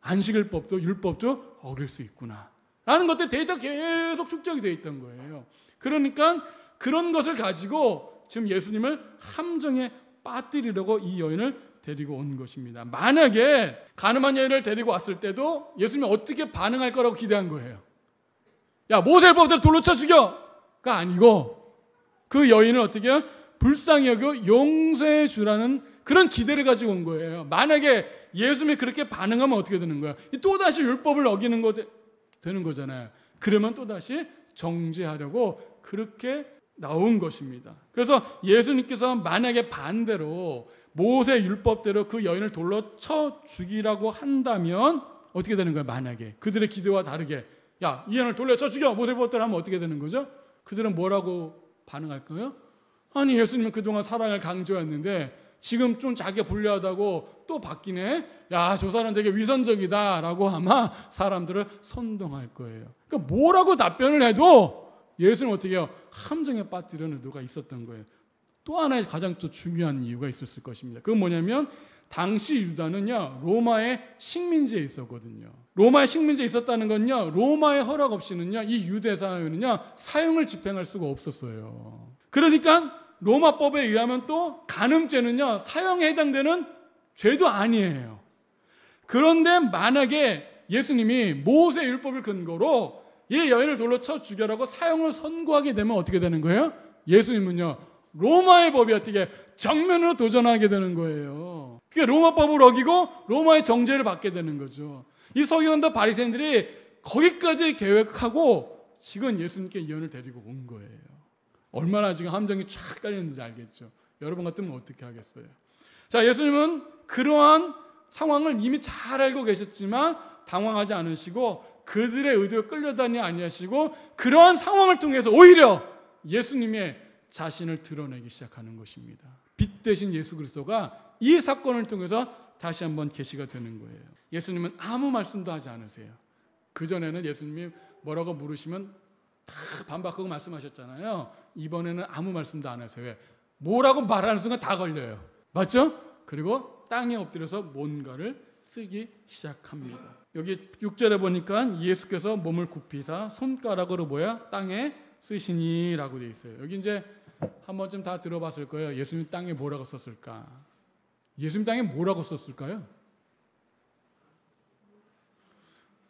안식일법도 율법도 어길 수 있구나 라는 것들이 데이터가 계속 축적이 되어 있던 거예요. 그러니까 그런 것을 가지고 지금 예수님을 함정에 빠뜨리려고 이 여인을 데리고 온 것입니다. 만약에 간음한 여인을 데리고 왔을 때도 예수님이 어떻게 반응할 거라고 기대한 거예요? 야, 모세법대로 돌로 쳐 죽여가 아니고 그 여인을 어떻게 해요? 불쌍히 여겨 용서해 주라는 그런 기대를 가지고 온 거예요. 만약에 예수님이 그렇게 반응하면 어떻게 되는 거야? 또다시 율법을 어기는 거 되는 거잖아요. 그러면 또다시 정죄하려고 그렇게 나온 것입니다. 그래서 예수님께서 만약에 반대로 모세 율법대로 그 여인을 돌로 쳐 죽이라고 한다면 어떻게 되는 거예요? 만약에 그들의 기대와 다르게 야, 이 여인을 돌로 쳐 죽여! 모세 율법대로 하면 어떻게 되는 거죠? 그들은 뭐라고 반응할까요? 아니, 예수님은 그동안 사랑을 강조했는데 지금 좀 자기가 불리하다고 또 바뀌네? 야, 저 사람 되게 위선적이다 라고 아마 사람들을 선동할 거예요. 그러니까 뭐라고 답변을 해도 예수님은 어떻게 해요? 함정에 빠뜨리는 의도가 있었던 거예요. 또 하나의 가장 또 중요한 이유가 있었을 것입니다. 그건 뭐냐면 당시 유다는요, 로마의 식민지에 있었거든요. 로마의 식민지에 있었다는 건요, 로마의 허락 없이는요, 이 유대 사회는요, 사형을 집행할 수가 없었어요. 그러니까 로마법에 의하면 또 간음죄는요, 사형에 해당되는 죄도 아니에요. 그런데 만약에 예수님이 모세 율법을 근거로 이 여인을 돌로 쳐 죽여라고 사형을 선고하게 되면 어떻게 되는 거예요? 예수님은요, 로마의 법이 어떻게 정면으로 도전하게 되는 거예요. 그러니까 로마법을 어기고 로마의 정죄를 받게 되는 거죠. 이 서기관과 바리새인들이 거기까지 계획하고 지금 예수님께 이 여인을 데리고 온 거예요. 얼마나 지금 함정이 쫙 깔렸는지 알겠죠. 여러분 같으면 어떻게 하겠어요? 자, 예수님은 그러한 상황을 이미 잘 알고 계셨지만 당황하지 않으시고 그들의 의도에 끌려다니지 아니하시고 그러한 상황을 통해서 오히려 예수님의 자신을 드러내기 시작하는 것입니다. 빛 대신 예수 그리스도가 이 사건을 통해서 다시 한번 계시가 되는 거예요. 예수님은 아무 말씀도 하지 않으세요. 그전에는 예수님이 뭐라고 물으시면 다 반박하고 말씀하셨잖아요. 이번에는 아무 말씀도 안 하세요. 왜? 뭐라고 말하는 순간 다 걸려요. 맞죠? 그리고 땅에 엎드려서 뭔가를 쓰기 시작합니다. 여기 6절에 보니까 예수께서 몸을 굽히사 손가락으로 땅에 쓰시니라고 되어 있어요. 여기 이제 한 번쯤 다 들어봤을 거예요. 예수님 땅에 뭐라고 썼을까? 예수님 땅에 뭐라고 썼을까요?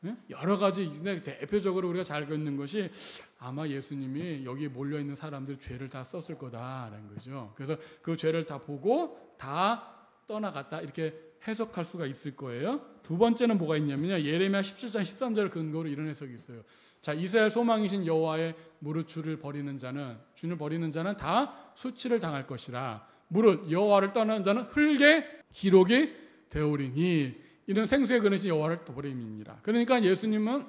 네? 여러 가지. 대표적으로 우리가 잘 알고 있는 것이 아마 예수님이 여기 몰려있는 사람들 죄를 다 썼을 거다라는 거죠. 그래서 그 죄를 다 보고 다 떠나갔다 이렇게 해석할 수가 있을 거예요. 두 번째는 뭐가 있냐면요, 예레미야 17장 13절 근거로 이런 해석이 있어요. 자, 이스라엘 소망이신 여호와의 무릇 주를 버리는 자는 다 수치를 당할 것이라. 무릇 여호와를 떠나는 자는 흙의 기록이 되오리니. 이는 생수에 그르신 여호와를 버림이니라. 그러니까 예수님은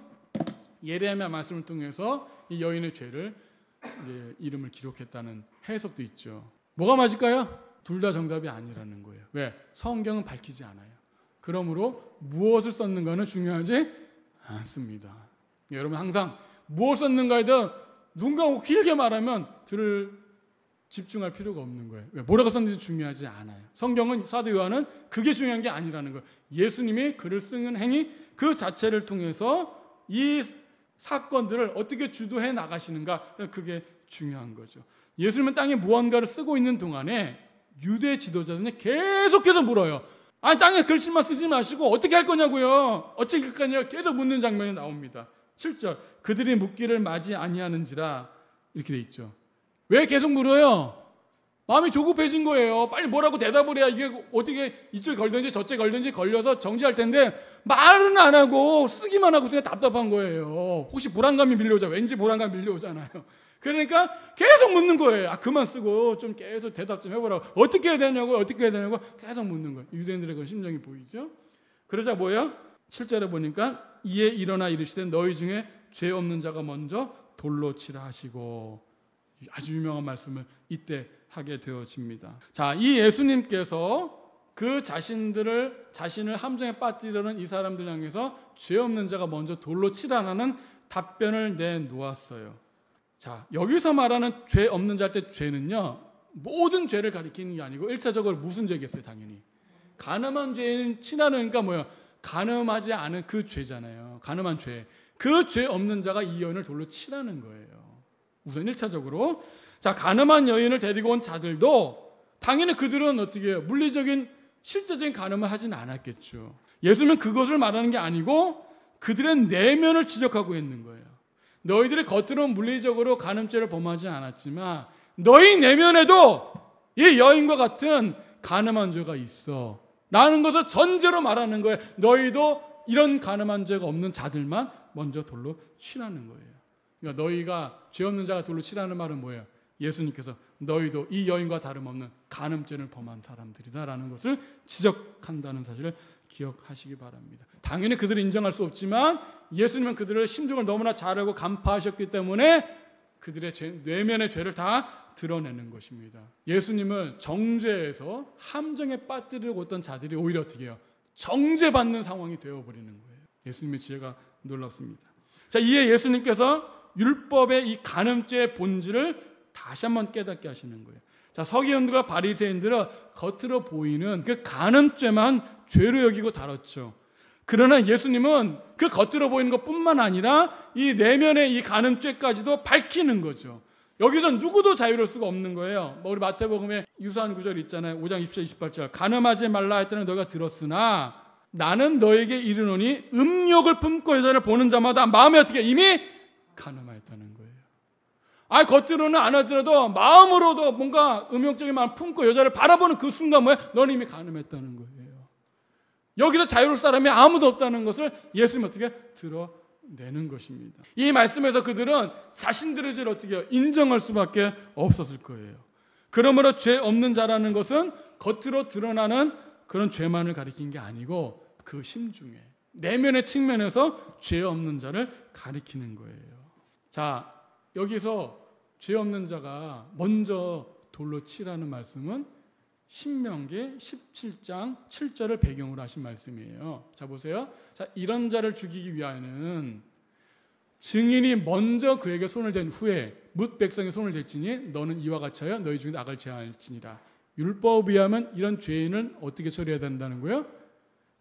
예레미야 말씀을 통해서 이 여인의 죄를 이제 이름을 기록했다는 해석도 있죠. 뭐가 맞을까요? 둘 다 정답이 아니라는 거예요. 왜? 성경은 밝히지 않아요. 그러므로 무엇을 썼는가는 중요하지 않습니다. 여러분 항상 무엇을 썼는가에 대해 누군가 길게 말하면 집중할 필요가 없는 거예요. 왜? 뭐라고 썼는지 중요하지 않아요. 성경은, 사도 요한은 그게 중요한 게 아니라는 거예요. 예수님이 글을 쓰는 행위 그 자체를 통해서 이 사건들을 어떻게 주도해 나가시는가, 그게 중요한 거죠. 예수님은 땅에 무언가를 쓰고 있는 동안에 유대 지도자들은 계속해서 물어요. 아니, 땅에 글씨만 쓰지 마시고 어떻게 할 거냐고요. 어떻게 할 거냐고 계속 묻는 장면이 나옵니다. 7절, 그들이 묻기를 마지 아니하는지라 이렇게 돼 있죠. 왜 계속 물어요? 마음이 조급해진 거예요. 빨리 뭐라고 대답을 해야 이게 어떻게 이쪽에 걸든지 저쪽에 걸든지 걸려서 정지할 텐데 말은 안 하고 쓰기만 하고 그냥 답답한 거예요. 혹시 불안감이 밀려오자, 왠지 불안감이 밀려오잖아요. 그러니까 계속 묻는 거예요. 그만 쓰고 좀 계속 대답 좀 해보라고. 어떻게 해야 되냐고 계속 묻는 거예요. 유대인들의 그 심정이 보이죠? 그러자 뭐예요? 7절에 보니까 이에 일어나 이르시되 너희 중에 죄 없는 자가 먼저 돌로 치라 하시고, 아주 유명한 말씀을 이때 하게 되어집니다. 자, 이 예수님께서 그 자신을 함정에 빠뜨리려는 이 사람들 향해서 죄 없는 자가 먼저 돌로 치라라는 답변을 내놓았어요. 자, 여기서 말하는 죄 없는 자 할 때 죄는요, 모든 죄를 가리키는 게 아니고 1차적으로 무슨 죄겠어요? 당연히 간음한 죄는 치라니까 뭐예요? 간음하지 않은 그 죄잖아요. 간음한 죄. 그 죄 없는 자가 이 여인을 돌로 치라는 거예요. 우선 1차적으로. 자, 간음한 여인을 데리고 온 자들도 당연히 그들은 어떻게 해요? 물리적인 실제적인 간음을 하진 않았겠죠. 예수님은 그것을 말하는 게 아니고 그들의 내면을 지적하고 있는 거예요. 너희들이 겉으로는 물리적으로 간음죄를 범하지 않았지만 너희 내면에도 이 여인과 같은 간음한 죄가 있어 라는 것을 전제로 말하는 거예요. 너희도 이런 간음한 죄가 없는 자들만 먼저 돌로 치라는 거예요. 그러니까 너희가 죄 없는 자가 돌로 치라는 말은 뭐예요? 예수님께서 너희도 이 여인과 다름없는 간음죄를 범한 사람들이다라는 것을 지적한다는 사실을 기억하시기 바랍니다. 당연히 그들을 인정할 수 없지만 예수님은 그들의 심정을 너무나 잘 알고 간파하셨기 때문에 그들의 내면의 죄를 다 드러내는 것입니다. 예수님을 정죄해서 함정에 빠뜨리려고 했던 자들이 오히려 어떻게 해요? 정죄받는 상황이 되어버리는 거예요. 예수님의 지혜가 놀랍습니다. 자, 이에 예수님께서 율법의 이 간음죄의 본질을 다시 한번 깨닫게 하시는 거예요. 자, 서기관들과 바리새인들은 겉으로 보이는 그 간음죄만 죄로 여기고 다뤘죠. 그러나 예수님은 그 겉으로 보이는 것뿐만 아니라 이 내면의 이 간음죄까지도 밝히는 거죠. 여기서 누구도 자유로울 수가 없는 거예요. 우리 마태복음에 유사한 구절이 있잖아요. 5장 27절 28절. 간음하지 말라 했더니 너희가 들었으나 나는 너에게 이르노니 음욕을 품고 여자를 보는 자마다 마음에 어떻게 이미 간음하였다는 거예요. 겉으로는 안 하더라도 마음으로도 뭔가 음욕적인 마음 품고 여자를 바라보는 그 순간 뭐야? 너는 이미 간음했다는 거예요. 여기서 자유로울 사람이 아무도 없다는 것을 예수님이 어떻게 드러내는 것입니다. 이 말씀에서 그들은 자신들의 죄를 어떻게 인정할 수밖에 없었을 거예요. 그러므로 죄 없는 자라는 것은 겉으로 드러나는 그런 죄만을 가리킨 게 아니고 그 심중에 내면의 측면에서 죄 없는 자를 가리키는 거예요. 자, 여기서 죄 없는 자가 먼저 돌로 치라는 말씀은 신명기 17장 7절을 배경으로 하신 말씀이에요. 자, 보세요. 자, 이런 자를 죽이기 위하여는 증인이 먼저 그에게 손을 댄 후에 뭇 백성이 손을 댈지니 너는 이와 같이 하여 너희 중에 악을 제하할지니라. 율법에 의하면 이런 죄인은 어떻게 처리해야 된다는 거예요?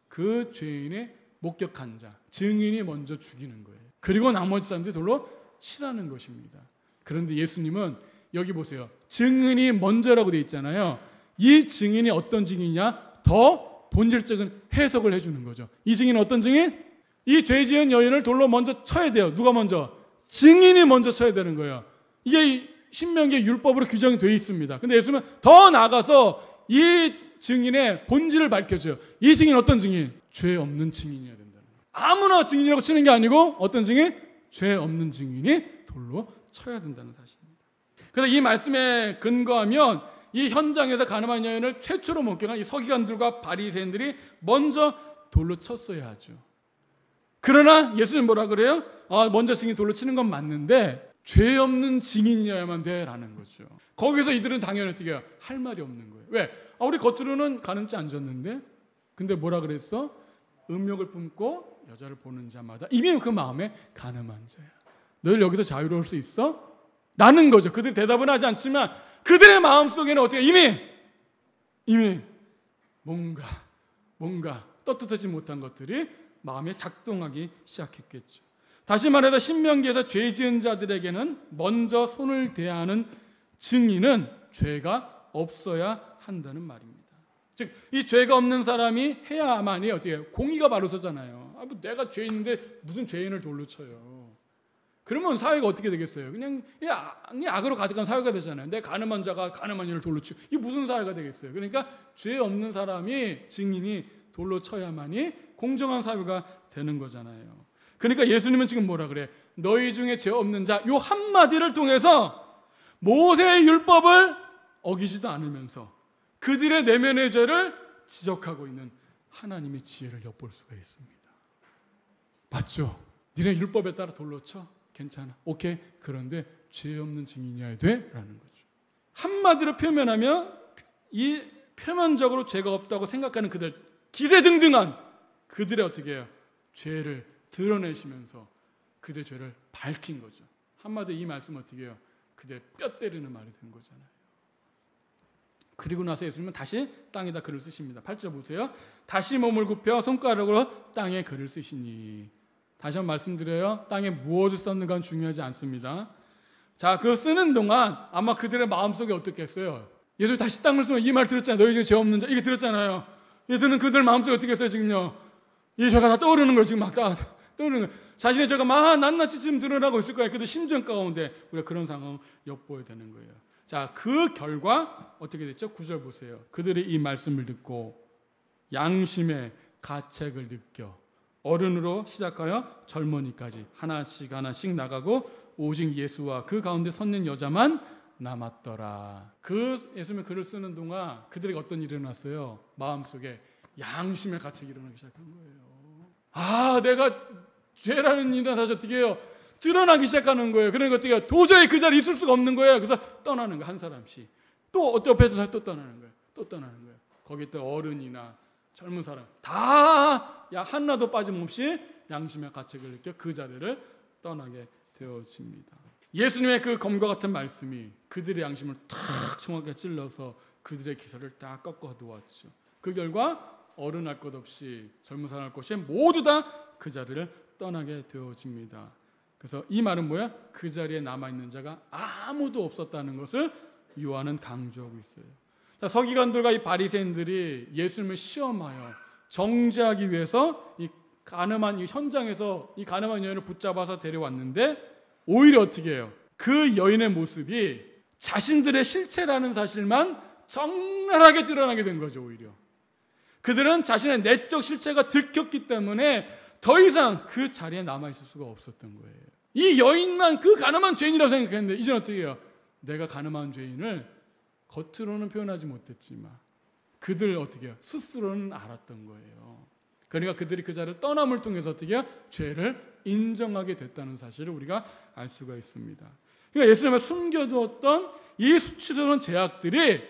그 죄인의 목격한 자, 증인이 먼저 죽이는 거예요. 그리고 나머지 사람들이 돌로 치라는 것입니다. 그런데 예수님은 여기 보세요. 증인이 먼저라고 되어 있잖아요. 이 증인이 어떤 증인이냐? 더 본질적인 해석을 해주는 거죠. 이 증인은 어떤 증인? 이 죄 지은 여인을 돌로 먼저 쳐야 돼요. 누가 먼저? 증인이 먼저 쳐야 되는 거예요. 이게 신명기의 율법으로 규정이 되어 있습니다. 근데 예수님은 더 나아가서 이 증인의 본질을 밝혀줘요. 이 증인 어떤 증인? 죄 없는 증인이어야 된다는 거예요. 아무나 증인이라고 치는 게 아니고 어떤 증인? 죄 없는 증인이 돌로 쳐야 된다는 사실입니다. 그래서 이 말씀에 근거하면 이 현장에서 가늠한 여인을 최초로 목격한 이 서기관들과 바리새인들이 먼저 돌로 쳤어야 하죠. 그러나 예수님 뭐라 그래요? 먼저 증인 돌로 치는 건 맞는데 죄 없는 증인이어야만 돼라는 거죠. 거기서 이들은 당연히 어떻게 해요? 할 말이 없는 거예요. 왜? 우리 겉으로는 가늠죄 안 졌는데 근데 뭐라 그랬어? 음욕을 뿜고 여자를 보는 자마다 이미 그 마음에 가늠한 자야. 널 여기서 자유로울 수 있어? 라는 거죠. 그들이 대답은 하지 않지만 그들의 마음속에는 어떻게 이미 뭔가 떳떳하지 못한 것들이 마음에 작동하기 시작했겠죠. 다시 말해서 신명기에서 죄 지은 자들에게는 먼저 손을 대야 하는 증인은 죄가 없어야 한다는 말입니다. 즉, 이 죄가 없는 사람이 해야만이 어떻게 해요? 공의가 바로 서잖아요. 뭐 내가 죄 있는데 무슨 죄인을 돌로 쳐요. 그러면 사회가 어떻게 되겠어요? 그냥 악으로 가득한 사회가 되잖아요. 내 가늠한 자가 가늠한 이를 돌로 치고 이게 무슨 사회가 되겠어요? 그러니까 죄 없는 사람이 증인이 돌로 쳐야만이 공정한 사회가 되는 거잖아요. 그러니까 예수님은 지금 뭐라 그래? 너희 중에 죄 없는 자, 요 한마디를 통해서 모세의 율법을 어기지도 않으면서 그들의 내면의 죄를 지적하고 있는 하나님의 지혜를 엿볼 수가 있습니다. 맞죠? 니네 율법에 따라 돌로 쳐? 괜찮아. 오케이. 그런데 죄 없는 증인이어야 돼? 라는 거죠. 한마디로 표현하면 이 표면적으로 죄가 없다고 생각하는 그들, 기세등등한 그들의 어떻게 해요? 죄를 드러내시면서 그들의 죄를 밝힌 거죠. 한마디로 이 말씀 어떻게 해요? 그들의 뼈 때리는 말이 된 거잖아요. 그리고 나서 예수님은 다시 땅에다 글을 쓰십니다. 8절 보세요. 다시 몸을 굽혀 손가락으로 땅에 글을 쓰시니. 다시 한번 말씀드려요. 땅에 무엇을 썼는가는 중요하지 않습니다. 자, 그 쓰는 동안 아마 그들의 마음속에 어떻겠어요? 예수님 다시 땅을 쓰면 이 말 들었잖아요. 너희 중에 죄 없는 자. 이게 들었잖아요. 예수는 그들 마음속에 어떻게 했어요 지금요? 이 죄가 다 떠오르는 거예요. 지금 막 다 떠오르는 거예요. 자신의 죄가 막 낱낱이 지금 드러나고 있을 거예요. 그들 심정 가운데 우리가 그런 상황을 엿보여야 되는 거예요. 자, 그 결과 어떻게 됐죠? 9절 보세요. 그들이 이 말씀을 듣고 양심의 가책을 느껴 어른으로 시작하여 젊은이까지 하나씩 나가고 오직 예수와 그 가운데 섰는 여자만 남았더라. 그 예수님의 글을 쓰는 동안 그들에게 어떤 일이 일어났어요? 마음속에 양심의 가책이 일어나기 시작한 거예요. 내가 죄라는 일은 사실 어떻게 해요? 드러나기 시작하는 거예요. 그러니까 어떻게 해요? 도저히 그 자리에 있을 수가 없는 거예요. 그래서 떠나는 거예요. 한 사람씩. 또 옆에서 또 떠나는 거예요. 또 떠나는 거예요. 거기 또 어른이나 젊은 사람 다 하나도 빠짐없이 양심의 가책을 느껴 그 자리를 떠나게 되어집니다. 예수님의 그 검과 같은 말씀이 그들의 양심을 탁 정확하게 찔러서 그들의 기사를 딱 꺾어 놓았죠. 그 결과 어른 할 것 없이 젊은 사람 할 것 없이 모두 다 그 자리를 떠나게 되어집니다. 그래서 이 말은 뭐야? 그 자리에 남아있는 자가 아무도 없었다는 것을 요한은 강조하고 있어요. 자, 서기관들과 이 바리새인들이 예수님을 시험하여 정죄하기 위해서 이 가늠한 이 현장에서 이 가늠한 여인을 붙잡아서 데려왔는데 오히려 어떻게 해요? 그 여인의 모습이 자신들의 실체라는 사실만 적나라하게 드러나게 된 거죠. 오히려 그들은 자신의 내적 실체가 들켰기 때문에 더 이상 그 자리에 남아있을 수가 없었던 거예요. 이 여인만 그 가늠한 죄인이라고 생각했는데 이제는 어떻게 해요? 내가 가늠한 죄인을 겉으로는 표현하지 못했지만 그들 어떻게 해요? 스스로는 알았던 거예요. 그러니까 그들이 그 자리를 떠남을 통해서 어떻게 해요? 죄를 인정하게 됐다는 사실을 우리가 알 수가 있습니다. 그러니까 예수님을 숨겨두었던 이 수치스러운 죄악들이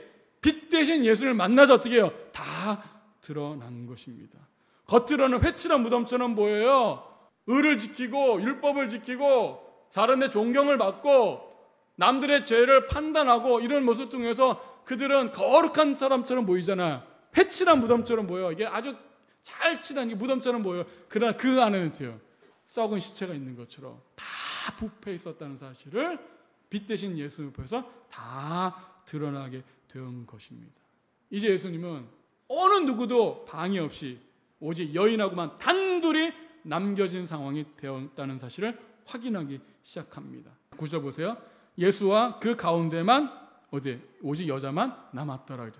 빛 대신 예수님을 만나서 어떻게 해요? 다 드러난 것입니다. 겉으로는 회칠한 무덤처럼 보여요. 의를 지키고 율법을 지키고 사람의 존경을 받고 남들의 죄를 판단하고 이런 모습 통해서 그들은 거룩한 사람처럼 보이잖아. 회칠한 무덤처럼 보여. 이게 아주 잘 칠한 게 무덤처럼 보여요. 그러나 그 안에는요, 썩은 시체가 있는 것처럼 다 부패 있었다는 사실을 빛 대신 예수 앞에서 다 드러나게 된 것입니다. 이제 예수님은 어느 누구도 방해 없이 오직 여인하고만 단둘이 남겨진 상황이 되었다는 사실을 확인하기 시작합니다. 9절 보세요. 예수와 그 가운데만 오직 여자만 남았더라.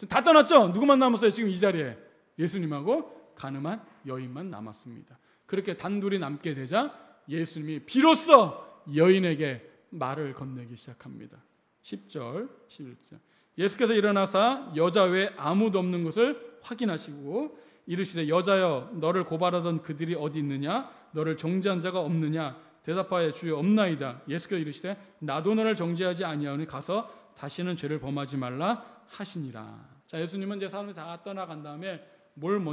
다 떠났죠? 누구만 남았어요? 지금 이 자리에 예수님하고 가늠한 여인만 남았습니다. 그렇게 단둘이 남게 되자 예수님이 비로소 여인에게 말을 건네기 시작합니다. 10절, 11절. 예수께서 일어나사 여자 외에 아무도 없는 것을 확인하시고 이르시되 여자여 너를 고발하던 그들이 어디 있느냐? 너를 정죄한 자가 없느냐? 대답하여 주여 없나이다. 예수께서 이르시되 나도 너를 정죄하지 아니하오니 가서 다시는 죄를 범하지 말라 하시니라. 자, 예수님은 이제 사람들이 다 떠나간 다음에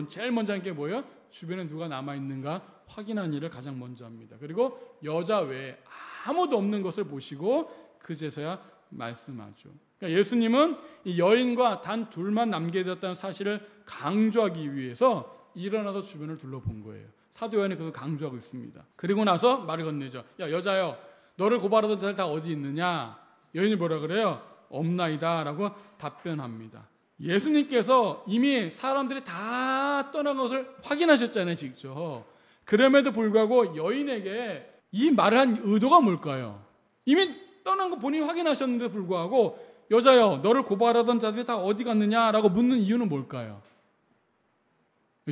제일 먼저 한 게 뭐예요? 주변에 누가 남아있는가 확인하는 일을 가장 먼저 합니다. 그리고 여자 외에 아무도 없는 것을 보시고 그제서야 말씀하죠. 그러니까 예수님은 이 여인과 단 둘만 남게 되었다는 사실을 강조하기 위해서 일어나서 주변을 둘러본 거예요. 사도 요한이 그걸 강조하고 있습니다. 그리고 나서 말을 건네죠. 야, 여자여 너를 고발하던 자들 다 어디 있느냐? 여인이 뭐라 그래요? 없나이다 라고 답변합니다. 예수님께서 이미 사람들이 다 떠난 것을 확인하셨잖아요, 직접. 그럼에도 불구하고 여인에게 이 말을 한 의도가 뭘까요? 이미 떠난 거 본인이 확인하셨는데도 불구하고 여자여 너를 고발하던 자들이 다 어디 갔느냐라고 묻는 이유는 뭘까요?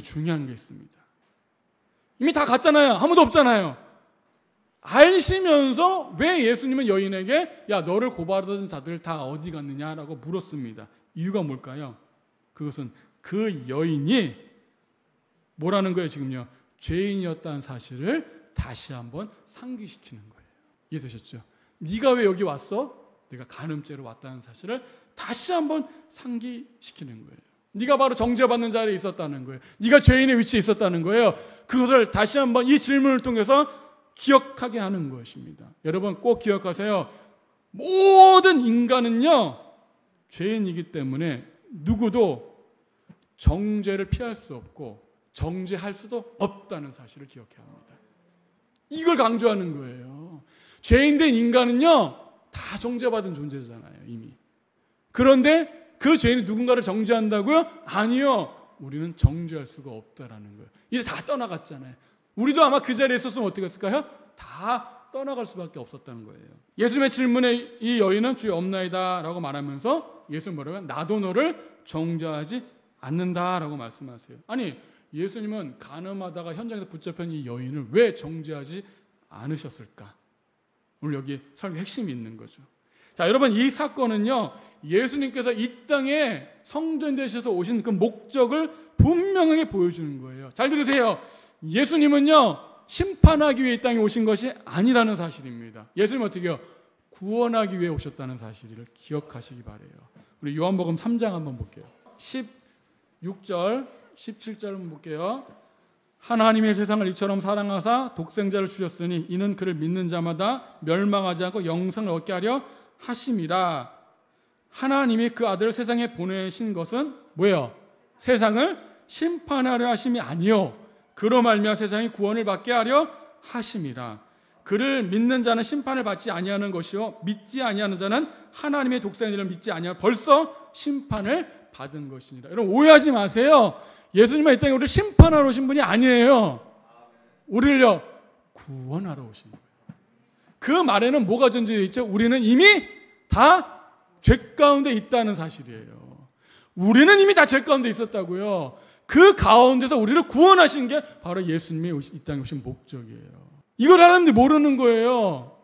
중요한 게 있습니다. 이미 다 갔잖아요. 아무도 없잖아요. 알시면서 왜 예수님은 여인에게 야 너를 고발하던 자들 다 어디 갔느냐라고 물었습니다. 이유가 뭘까요? 그것은 그 여인이 뭐라는 거예요 지금요? 죄인이었다는 사실을 다시 한번 상기시키는 거예요. 이해되셨죠? 네가 왜 여기 왔어? 내가 간음죄로 왔다는 사실을 다시 한번 상기시키는 거예요. 네가 바로 정죄받는 자리에 있었다는 거예요. 네가 죄인의 위치에 있었다는 거예요. 그것을 다시 한번 이 질문을 통해서 기억하게 하는 것입니다. 여러분 꼭 기억하세요. 모든 인간은요 죄인이기 때문에 누구도 정죄를 피할 수 없고 정죄할 수도 없다는 사실을 기억해야 합니다. 이걸 강조하는 거예요. 죄인된 인간은요 다 정죄받은 존재잖아요 이미. 그런데 그 죄인이 누군가를 정죄한다고요? 아니요. 우리는 정죄할 수가 없다라는 거예요. 이제 다 떠나갔잖아요. 우리도 아마 그 자리에 있었으면 어떻게 했을까요? 다 떠나갈 수밖에 없었다는 거예요. 예수님의 질문에 이 여인은 주여 없나이다 라고 말하면서 예수님 뭐라고요? 나도 너를 정죄하지 않는다 라고 말씀하세요. 아니 예수님은 간음하다가 현장에서 붙잡힌 이 여인을 왜 정죄하지 않으셨을까? 오늘 여기 설명의 핵심이 있는 거죠. 자, 여러분 이 사건은요 예수님께서 이 땅에 성전 되셔서 오신 그 목적을 분명하게 보여주는 거예요. 잘 들으세요. 예수님은요 심판하기 위해 이 땅에 오신 것이 아니라는 사실입니다. 예수님은 어떻게 해요? 구원하기 위해 오셨다는 사실을 기억하시기 바라요. 우리 요한복음 3장 한번 볼게요. 16절 17절 한번 볼게요. 하나님의 세상을 이처럼 사랑하사 독생자를 주셨으니 이는 그를 믿는 자마다 멸망하지 않고 영생을 얻게 하려 하심이라. 하나님이 그 아들을 세상에 보내신 것은 뭐예요? 세상을 심판하려 하심이 아니요 그로 말미암아 세상이 구원을 받게 하려 하심이라. 그를 믿는 자는 심판을 받지 아니하는 것이요 믿지 아니하는 자는 하나님의 독생자를 믿지 아니하여 벌써 심판을 받은 것이니라. 여러분 오해하지 마세요. 예수님은 이 땅에 우리를 심판하러 오신 분이 아니에요. 우리를요 구원하러 오신 거예요. 그 말에는 뭐가 전제되어 있죠? 우리는 이미 다 죄 가운데 있다는 사실이에요. 우리는 이미 다 죄 가운데 있었다고요. 그 가운데서 우리를 구원하신 게 바로 예수님이 이 땅에 오신 목적이에요. 이걸 하나님들이 모르는 거예요.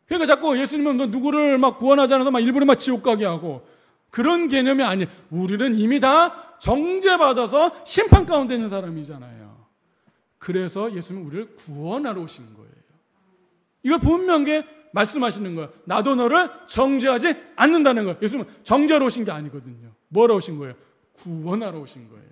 그러니까 자꾸 예수님은 너 누구를 막 구원하지 않아서 막 일부러 막 지옥 가게 하고 그런 개념이 아니에요. 우리는 이미 다 정죄받아서 심판 가운데 있는 사람이잖아요. 그래서 예수님은 우리를 구원하러 오신 거예요. 이걸 분명하게 말씀하시는 거예요. 나도 너를 정죄하지 않는다는 거예요. 예수님은 정죄하러 오신 게 아니거든요. 뭐하러 오신 거예요? 구원하러 오신 거예요.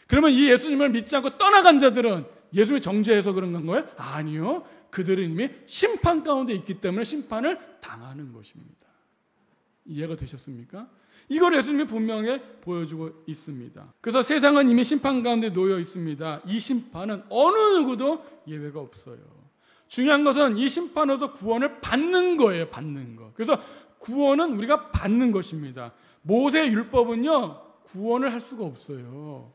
그러면 이 예수님을 믿지 않고 떠나간 자들은 예수님이 정죄해서 그런 거예요? 아니요. 그들은 이미 심판 가운데 있기 때문에 심판을 당하는 것입니다. 이해가 되셨습니까? 이걸 예수님이 분명히 보여주고 있습니다. 그래서 세상은 이미 심판 가운데 놓여 있습니다. 이 심판은 어느 누구도 예외가 없어요. 중요한 것은 이 심판으로도 구원을 받는 거예요. 받는 거. 그래서 구원은 우리가 받는 것입니다. 모세의 율법은요, 구원을 할 수가 없어요.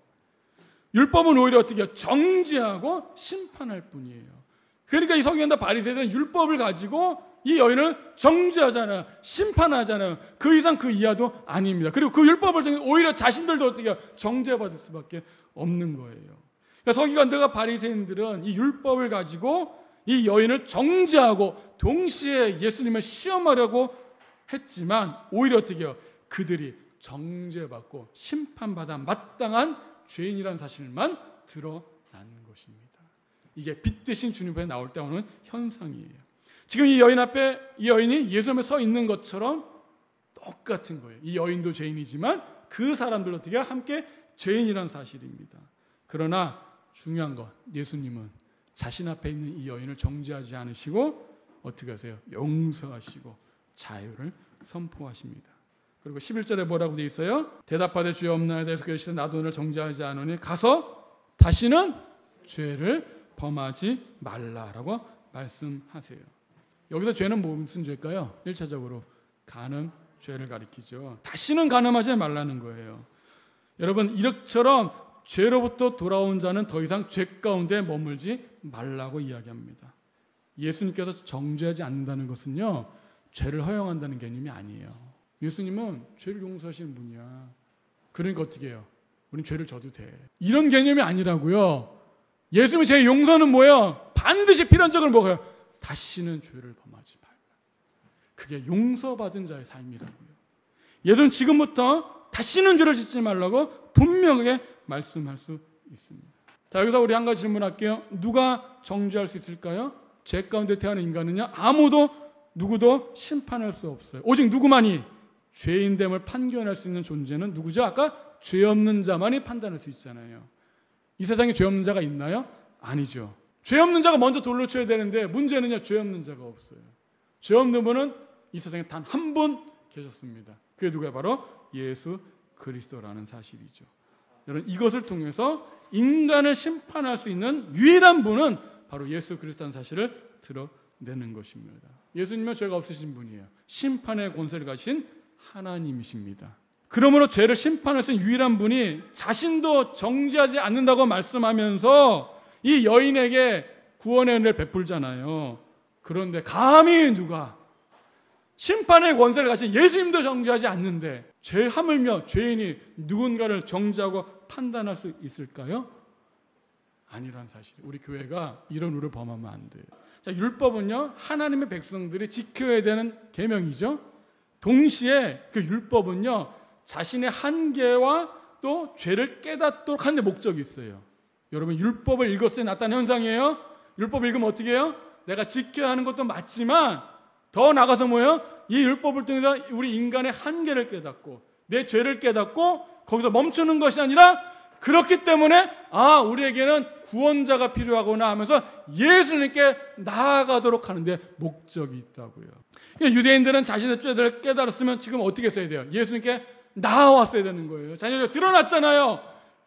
율법은 오히려 어떻게 해요? 정죄하고 심판할 뿐이에요. 그러니까 이 서기관과 바리새인들은 율법을 가지고 이 여인을 정죄하잖아요. 심판하잖아요. 그 이상 그 이하도 아닙니다. 그리고 그 율법을 통해 오히려 자신들도 어떻게 해요? 정죄받을 수밖에 없는 거예요. 그러니까 서기관들과 바리새인들은 이 율법을 가지고 이 여인을 정죄하고 동시에 예수님을 시험하려고 했지만 오히려 어떻게 해요? 그들이 정죄받고 심판받아 마땅한 죄인이라는 사실만 드러나는 것입니다. 이게 빛 대신 주님 앞에 나올 때 오는 현상이에요. 지금 이 여인 앞에 이 여인이 예수 앞에 서 있는 것처럼 똑같은 거예요. 이 여인도 죄인이지만 그 사람들 어떻게 함께 죄인이라는 사실입니다. 그러나 중요한 것, 예수님은 자신 앞에 있는 이 여인을 정죄하지 않으시고 어떻게 하세요? 용서하시고 자유를 선포하십니다. 그리고 11절에 뭐라고 되어 있어요? 대답하되 주여 없나이다 해서 그러시되 나도 너를 정죄하지 않으니 가서 다시는 죄를 범하지 말라라고 말씀하세요. 여기서 죄는 무슨 죄일까요? 1차적으로 간음, 죄를 가리키죠. 다시는 간음하지 말라는 거예요. 여러분, 이처럼 죄로부터 돌아온 자는 더 이상 죄 가운데 머물지 말라고 이야기합니다. 예수님께서 정죄하지 않는다는 것은요, 죄를 허용한다는 개념이 아니에요. 예수님은 죄를 용서하시는 분이야. 그러니까 어떻게 해요? 우린 죄를 져도 돼. 이런 개념이 아니라고요. 예수님의 죄 용서는 뭐예요? 반드시 필요한 적을 먹어요. 다시는 죄를 범하지 말라. 그게 용서받은 자의 삶이라고요. 예수는 지금부터 다시는 죄를 짓지 말라고 분명하게 말씀할 수 있습니다. 자, 여기서 우리 한 가지 질문할게요. 누가 정죄할 수 있을까요? 죄 가운데 태어난 인간은요, 아무도 누구도 심판할 수 없어요. 오직 누구만이 죄인됨을 판결할 수 있는 존재는 누구죠? 아까 죄 없는 자만이 판단할 수 있잖아요. 이 세상에 죄 없는 자가 있나요? 아니죠. 죄 없는 자가 먼저 돌로 쳐야 되는데 문제는요, 죄 없는 자가 없어요. 죄 없는 분은 이 세상에 단 한 분 계셨습니다. 그게 누구야? 바로 예수 그리스도라는 사실이죠. 여러분, 이것을 통해서 인간을 심판할 수 있는 유일한 분은 바로 예수 그리스도라는 사실을 드러내는 것입니다. 예수님은 죄가 없으신 분이에요. 심판의 권세를 가진 하나님이십니다. 그러므로 죄를 심판할 수 있는 유일한 분이 자신도 정죄하지 않는다고 말씀하면서 이 여인에게 구원의 은혜를 베풀잖아요. 그런데 감히 누가 심판의 권세를 가진 예수님도 정죄하지 않는데 죄 하물며 죄인이 누군가를 정죄하고 판단할 수 있을까요? 아니란 사실. 우리 교회가 이런 우를 범하면 안 돼요. 자, 율법은요, 하나님의 백성들이 지켜야 되는 계명이죠. 동시에 그 율법은요, 자신의 한계와 또 죄를 깨닫도록 하는 데 목적이 있어요. 여러분, 율법을 읽었을 때 나타나는 현상이에요. 율법을 읽으면 어떻게 해요? 내가 지켜야 하는 것도 맞지만 더 나가서 뭐예요? 이 율법을 통해서 우리 인간의 한계를 깨닫고 내 죄를 깨닫고 거기서 멈추는 것이 아니라 그렇기 때문에 우리에게는 구원자가 필요하구나 하면서 예수님께 나아가도록 하는데 목적이 있다고요. 유대인들은 자신의 죄를 깨달았으면 지금 어떻게 했어야 돼요? 예수님께 나아왔어야 되는 거예요. 자녀가 드러났잖아요.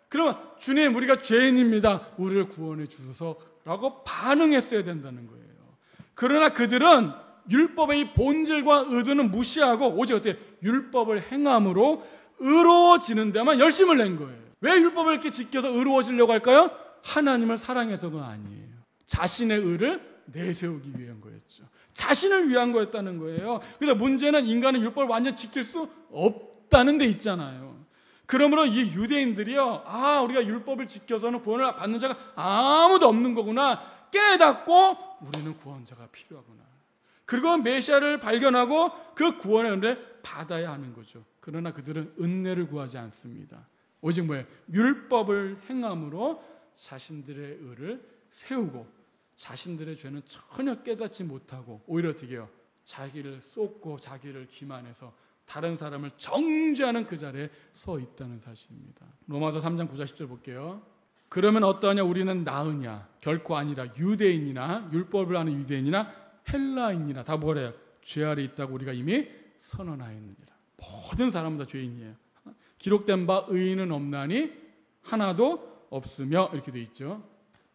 그러면 주님, 우리가 죄인입니다. 우리를 구원해 주소서라고 반응했어야 된다는 거예요. 그러나 그들은 율법의 이 본질과 의도는 무시하고 오직 어떻게 율법을 행함으로 의로워지는 데만 열심을 낸 거예요. 왜 율법을 이렇게 지켜서 의로워지려고 할까요? 하나님을 사랑해서가 아니에요. 자신의 의를 내세우기 위한 거였죠. 자신을 위한 거였다는 거예요. 그래서 문제는 인간은 율법을 완전히 지킬 수 없다는 데 있잖아요. 그러므로 이 유대인들이요, 우리가 율법을 지켜서는 구원을 받는 자가 아무도 없는 거구나 깨닫고 우리는 구원자가 필요하구나. 그리고 메시아를 발견하고 그 구원의 은혜를 받아야 하는 거죠. 그러나 그들은 은혜를 구하지 않습니다. 오직 뭐예요? 율법을 행함으로 자신들의 의를 세우고 자신들의 죄는 전혀 깨닫지 못하고 오히려 어떻게 해요? 자기를 쏟고 자기를 기만해서 다른 사람을 정죄하는 그 자리에 서 있다는 사실입니다. 로마서 3장 9절 10절 볼게요. 그러면 어떠하냐? 우리는 나으냐? 결코 아니라. 유대인이나 율법을 아는 유대인이나 헬라인이나 다 뭐래요? 죄 아래 있다고 우리가 이미 선언하였느니라. 모든 사람은 다 죄인이에요. 기록된 바 의인은 없나니 하나도 없으며 이렇게 돼 있죠.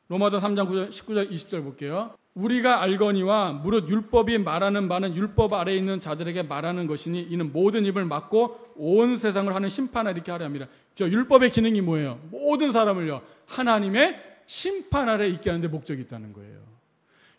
로마서 3장 9절, 19절 20절 볼게요. 우리가 알거니와 무릇 율법이 말하는 바는 율법 아래에 있는 자들에게 말하는 것이니 이는 모든 입을 막고 온 세상을 하는 심판을 이렇게 하려 함이라. 저 율법의 기능이 뭐예요? 모든 사람을요 하나님의 심판 아래에 있게 하는데 목적이 있다는 거예요.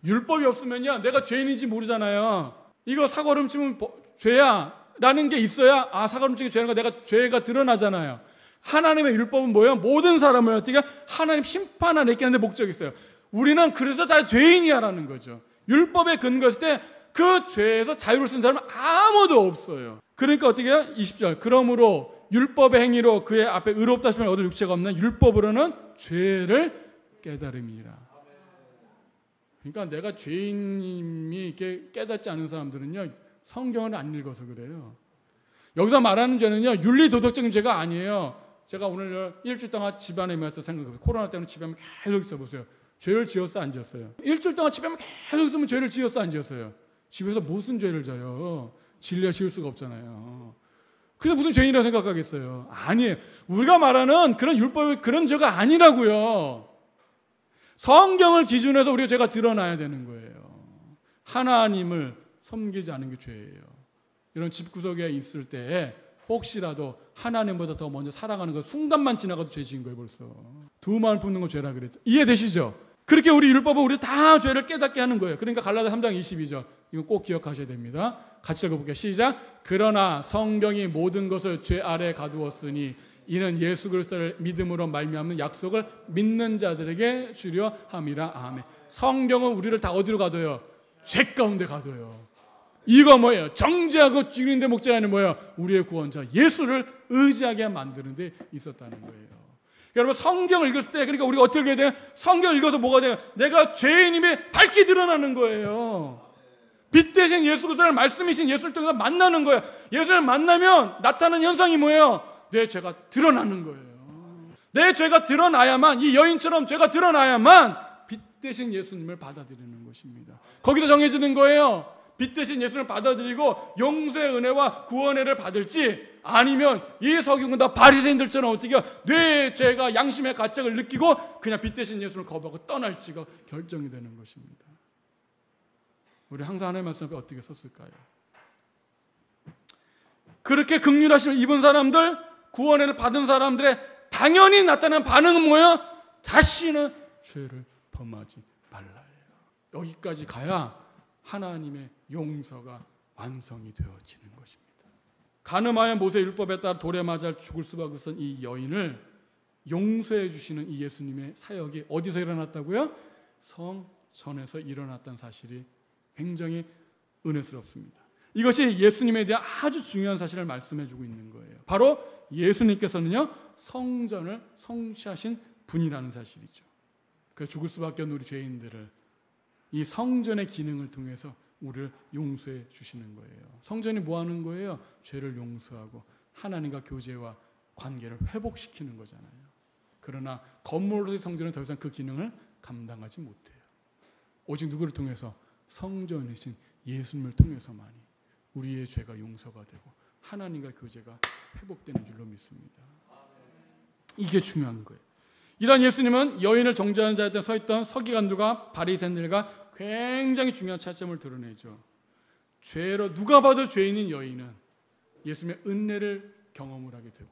율법이 없으면요 내가 죄인인지 모르잖아요. 이거 사과를 훔치면 죄야 라는 게 있어야 사과를 훔치면 죄라는 거 내가 죄가 드러나잖아요. 하나님의 율법은 뭐예요? 모든 사람을 어떻게 하나님 심판 아래에 있게 하는데 목적이 있어요. 우리는 그래서 다 죄인이야라는 거죠. 율법에 근거했을 때 그 죄에서 자유를 쓴 사람은 아무도 없어요. 그러니까 어떻게 해요? 20절. 그러므로 율법의 행위로 그의 앞에 의롭다 하심을 얻을 육체가 없는 율법으로는 죄를 깨달음이라. 그러니까 내가 죄인임이 이렇게 깨닫지 않은 사람들은요 성경을 안 읽어서 그래요. 여기서 말하는 죄는요 윤리 도덕적인 죄가 아니에요. 제가 오늘 일주일 동안 집안에 임해서 생각해보세요. 코로나 때문에 집에 계속 있어보세요. 죄를 지었어 안 지었어요? 일주일 동안 집에 계속 있으면 죄를 지었어 안 지었어요? 집에서 무슨 죄를 져요? 질려 지을 수가 없잖아요. 근데 무슨 죄인이라고 생각하겠어요? 아니에요. 우리가 말하는 그런 율법의 그런 죄가 아니라고요. 성경을 기준해서 우리가 죄가 드러나야 되는 거예요. 하나님을 섬기지 않은 게 죄예요. 이런 집구석에 있을 때 혹시라도 하나님보다 더 먼저 사랑하는 그 순간만 지나가도 죄 지은 거예요. 벌써 두 마음을 품는 거 죄라 그랬죠. 이해되시죠? 그렇게 우리 율법은 우리 다 죄를 깨닫게 하는 거예요. 그러니까 갈라디아 3장 22절 이거 꼭 기억하셔야 됩니다. 같이 읽어볼게요. 시작. 그러나 성경이 모든 것을 죄 아래에 가두었으니 이는 예수 그리스도를 믿음으로 말미암는 약속을 믿는 자들에게 주려 함이라. 아멘. 성경은 우리를 다 어디로 가둬요? 죄 가운데 가둬요. 이거 뭐예요? 정죄하고 죽이는 데 목적이 아니라 뭐예요? 우리의 구원자 예수를 의지하게 만드는 데 있었다는 거예요. 여러분 성경을 읽을 때 그러니까 우리가 어떻게 해야 돼요? 성경을 읽어서 뭐가 돼요? 내가 죄인임이 밝게 드러나는 거예요. 빛 대신 예수 그리스도를 말씀이신 예수를 통해서 만나는 거예요. 예수를 만나면 나타나는 현상이 뭐예요? 내 죄가 드러나는 거예요. 내 죄가 드러나야만 이 여인처럼 죄가 드러나야만 빛 대신 예수님을 받아들이는 것입니다. 거기서 정해지는 거예요. 빛 대신 예수를 받아들이고 용서의 은혜와 구원의 은혜를 받을지 아니면 이 서기관과 바리새인들처럼 어떻게 뇌의 죄가 양심의 가책을 느끼고 그냥 빛 대신 예수를 거부하고 떠날지가 결정이 되는 것입니다. 우리 항상 하나님의 말씀 앞에 어떻게 섰을까요? 그렇게 긍휼하심을 입은 사람들, 구원을 받은 사람들의 당연히 나타나는 반응은 뭐예요? 다시는 죄를 범하지 말라예요. 여기까지 가야 하나님의 용서가 완성이 되어지는 것입니다. 간음하여 모세 율법에 따라 돌에 맞아 죽을 수밖에 없었던 이 여인을 용서해 주시는 이 예수님의 사역이 어디서 일어났다고요? 성전에서 일어났다는 사실이 굉장히 은혜스럽습니다. 이것이 예수님에 대한 아주 중요한 사실을 말씀해 주고 있는 거예요. 바로 예수님께서는요 성전을 성취하신 분이라는 사실이죠. 그래서 죽을 수밖에 없는 우리 죄인들을 이 성전의 기능을 통해서 우리를 용서해 주시는 거예요. 성전이 뭐 하는 거예요? 죄를 용서하고 하나님과 교제와 관계를 회복시키는 거잖아요. 그러나 건물로서의 성전은 더 이상 그 기능을 감당하지 못해요. 오직 누구를 통해서? 성전이신 예수님을 통해서만이 우리의 죄가 용서가 되고 하나님과 교제가 회복되는 줄로 믿습니다. 이게 중요한 거예요. 이런 예수님은 여인을 정죄하는 자에 서 있던 서기관들과 바리새인들과 굉장히 중요한 차점을 드러내죠. 죄로 누가 봐도 죄인인 여인은 예수님의 은혜를 경험을 하게 되고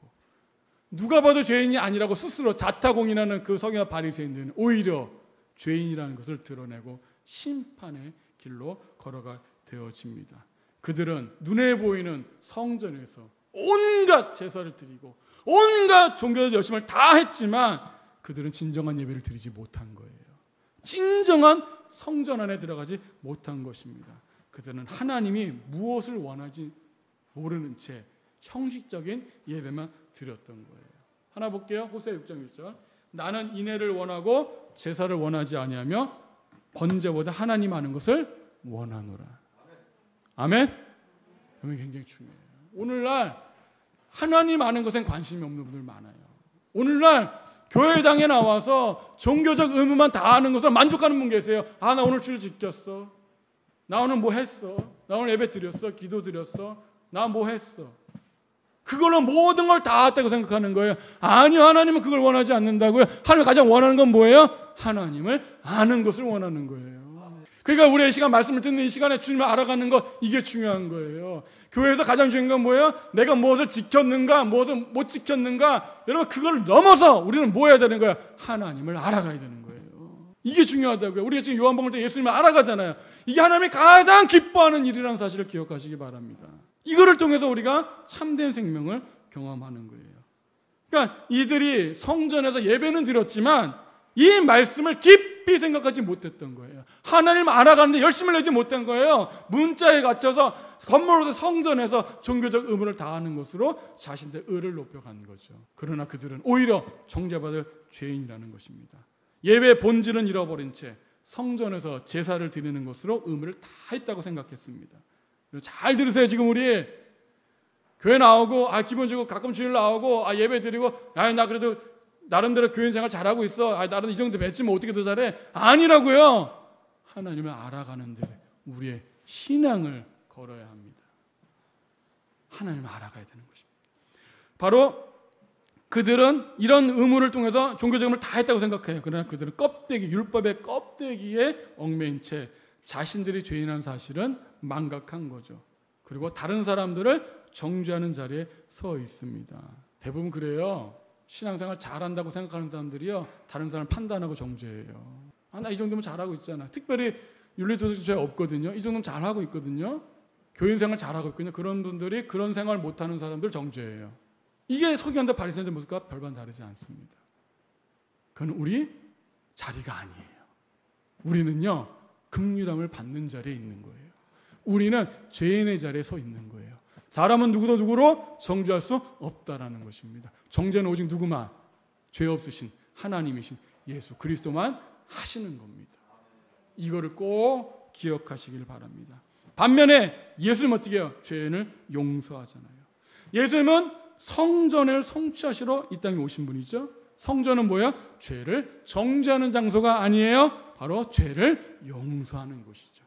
누가 봐도 죄인이 아니라고 스스로 자타공인하는 그 서기관 바리새인들은 오히려 죄인이라는 것을 드러내고 심판의 길로 걸어가 되어집니다. 그들은 눈에 보이는 성전에서 온갖 제사를 드리고 온갖 종교적 열심을 다 했지만 그들은 진정한 예배를 드리지 못한 거예요. 진정한 성전 안에 들어가지 못한 것입니다. 그들은 하나님이 무엇을 원하지 모르는 채 형식적인 예배만 드렸던 거예요. 하나 볼게요. 호세아 6장 6절. 나는 인애를 원하고 제사를 원하지 아니하며 번제보다 하나님 아는 것을 원하노라. 아멘? 그러면 굉장히 중요해요. 오늘날 하나님 아는 것엔 관심이 없는 분들 많아요. 오늘날 교회당에 나와서 종교적 의무만 다 하는 것으로 만족하는 분 계세요. 나 오늘 주일 지켰어. 나 오늘 뭐 했어. 나 오늘 예배 드렸어. 기도 드렸어. 나 뭐 했어? 그걸로 모든 걸 다 했다고 생각하는 거예요. 아니요, 하나님은 그걸 원하지 않는다고요. 하나님이 가장 원하는 건 뭐예요? 하나님을 아는 것을 원하는 거예요. 그러니까 우리의 시간, 말씀을 듣는 이 시간에 주님을 알아가는 것, 이게 중요한 거예요. 교회에서 가장 중요한 건 뭐예요? 내가 무엇을 지켰는가, 무엇을 못 지켰는가. 여러분, 그걸 넘어서 우리는 뭐 해야 되는 거야? 하나님을 알아가야 되는 거예요. 이게 중요하다고요. 우리가 지금 요한복음 때 예수님을 알아가잖아요. 이게 하나님이 가장 기뻐하는 일이라는 사실을 기억하시기 바랍니다. 이거를 통해서 우리가 참된 생명을 경험하는 거예요. 그러니까 이들이 성전에서 예배는 드렸지만 이 말씀을 깊이 생각하지 못했던 거예요. 하나님 알아가는데 열심을 내지 못한 거예요. 문자에 갇혀서 건물로서 성전에서 종교적 의무를 다하는 것으로 자신들의 의를 높여간 거죠. 그러나 그들은 오히려 정죄받을 죄인이라는 것입니다. 예배의 본질은 잃어버린 채 성전에서 제사를 드리는 것으로 의무를 다 했다고 생각했습니다. 잘 들으세요. 지금 우리 교회 나오고 기본적으로 가끔 주일 나오고 예배 드리고 나 그래도 나름대로 교인 생활 잘하고 있어. 나름 이 정도 맺지면 어떻게 더 잘해? 아니라고요. 하나님을 알아가는 데 우리의 신앙을 걸어야 합니다. 하나님을 알아가야 되는 것입니다. 바로 그들은 이런 의무를 통해서 종교적 의무를 다 했다고 생각해요. 그러나 그들은 율법의 껍데기에 얽매인 채 자신들이 죄인한 사실은 망각한 거죠. 그리고 다른 사람들을 정죄하는 자리에 서 있습니다. 대부분 그래요. 신앙생활 잘한다고 생각하는 사람들이요, 다른 사람 판단하고 정죄해요. 나 이 정도면 잘하고 있잖아. 특별히 윤리도덕 죄 없거든요. 이 정도면 잘하고 있거든요. 교인생활 잘하고 있거든요. 그런 분들이 그런 생활 못하는 사람들 정죄해요. 이게 서기관들 바리새인들 모습과 별반 다르지 않습니다. 그건 우리 자리가 아니에요. 우리는요, 긍휼함을 받는 자리에 있는 거예요. 우리는 죄인의 자리에 서 있는 거예요. 사람은 누구도 누구로 정죄할 수 없다라는 것입니다. 정죄는 오직 누구만? 죄 없으신 하나님이신 예수 그리스도만 하시는 겁니다. 이거를 꼭 기억하시길 바랍니다. 반면에 예수님은 어떻게 해요? 죄인을 용서하잖아요. 예수님은 성전을 성취하시러 이 땅에 오신 분이죠. 성전은 뭐예요? 죄를 정죄하는 장소가 아니에요. 바로 죄를 용서하는 곳이죠.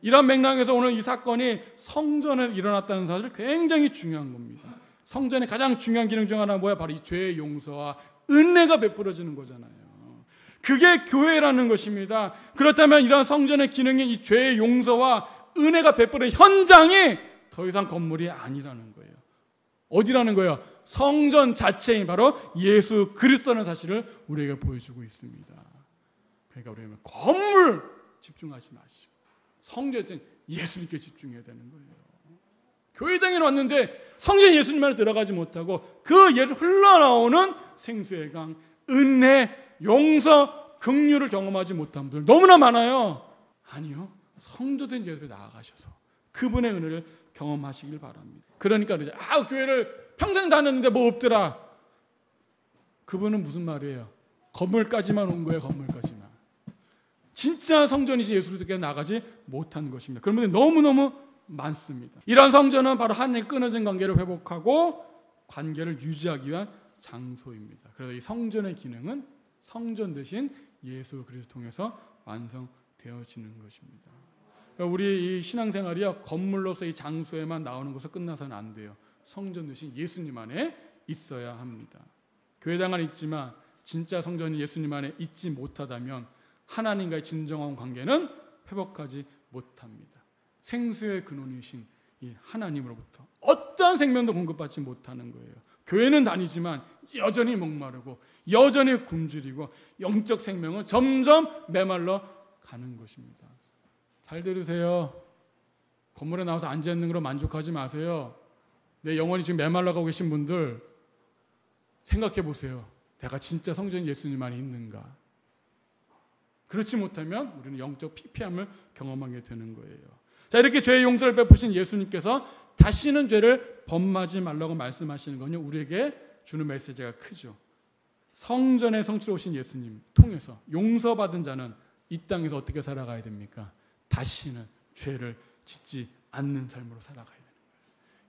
이런 맥락에서 오늘 이 사건이 성전에 일어났다는 사실 굉장히 중요한 겁니다. 성전의 가장 중요한 기능 중 하나는 뭐야? 바로 이 죄의 용서와 은혜가 베풀어지는 거잖아요. 그게 교회라는 것입니다. 그렇다면 이런 성전의 기능이 이 죄의 용서와 은혜가 베풀어진 현장이 더 이상 건물이 아니라는 거예요. 어디라는 거예요? 성전 자체인 바로 예수 그리스도라는 사실을 우리에게 보여주고 있습니다. 그러니까 우리는 건물 집중하지 마시고 성전에 예수님께 집중해야 되는 거예요. 교회당에 왔는데 성전 예수님 안에 들어가지 못하고 그 예수 흘러나오는 생수의 강, 은혜, 용서, 긍휼을 경험하지 못한 분들 너무나 많아요. 아니요. 성도된 예수에 나아가셔서 그분의 은혜를 경험하시길 바랍니다. 그러니까 그러죠. 교회를 평생 다녔는데 뭐 없더라. 그분은 무슨 말이에요? 건물까지만 온 거예요. 건물까지만. 진짜 성전이신 예수 그리스도께 나가지 못한 것입니다. 그런 분들이 너무너무 많습니다. 이러한 성전은 바로 하나님과 끊어진 관계를 회복하고 관계를 유지하기 위한 장소입니다. 그래서 이 성전의 기능은 성전 대신 예수 그리스도를 통해서 완성되어지는 것입니다. 우리 이 신앙생활이요, 건물로서 이 장소에만 나오는 것으로 끝나서는 안 돼요. 성전 대신 예수님 안에 있어야 합니다. 교회당 안에 있지만 진짜 성전이 예수님 안에 있지 못하다면 하나님과의 진정한 관계는 회복하지 못합니다. 생수의 근원이신 이 하나님으로부터 어떠한 생명도 공급받지 못하는 거예요. 교회는 다니지만 여전히 목마르고 여전히 굶주리고 영적 생명은 점점 메말라 가는 것입니다. 잘 들으세요. 건물에 나와서 앉아있는 거로 만족하지 마세요. 내 영혼이 지금 메말라가고 계신 분들 생각해 보세요. 내가 진짜 성전 예수님 안에 있는가? 그렇지 못하면 우리는 영적 피폐함을 경험하게 되는 거예요. 자, 이렇게 죄의 용서를 베푸신 예수님께서 다시는 죄를 범하지 말라고 말씀하시는 건요, 우리에게 주는 메시지가 크죠. 성전의 성취로 오신 예수님 통해서 용서받은 자는 이 땅에서 어떻게 살아가야 됩니까? 다시는 죄를 짓지 않는 삶으로 살아가야 되는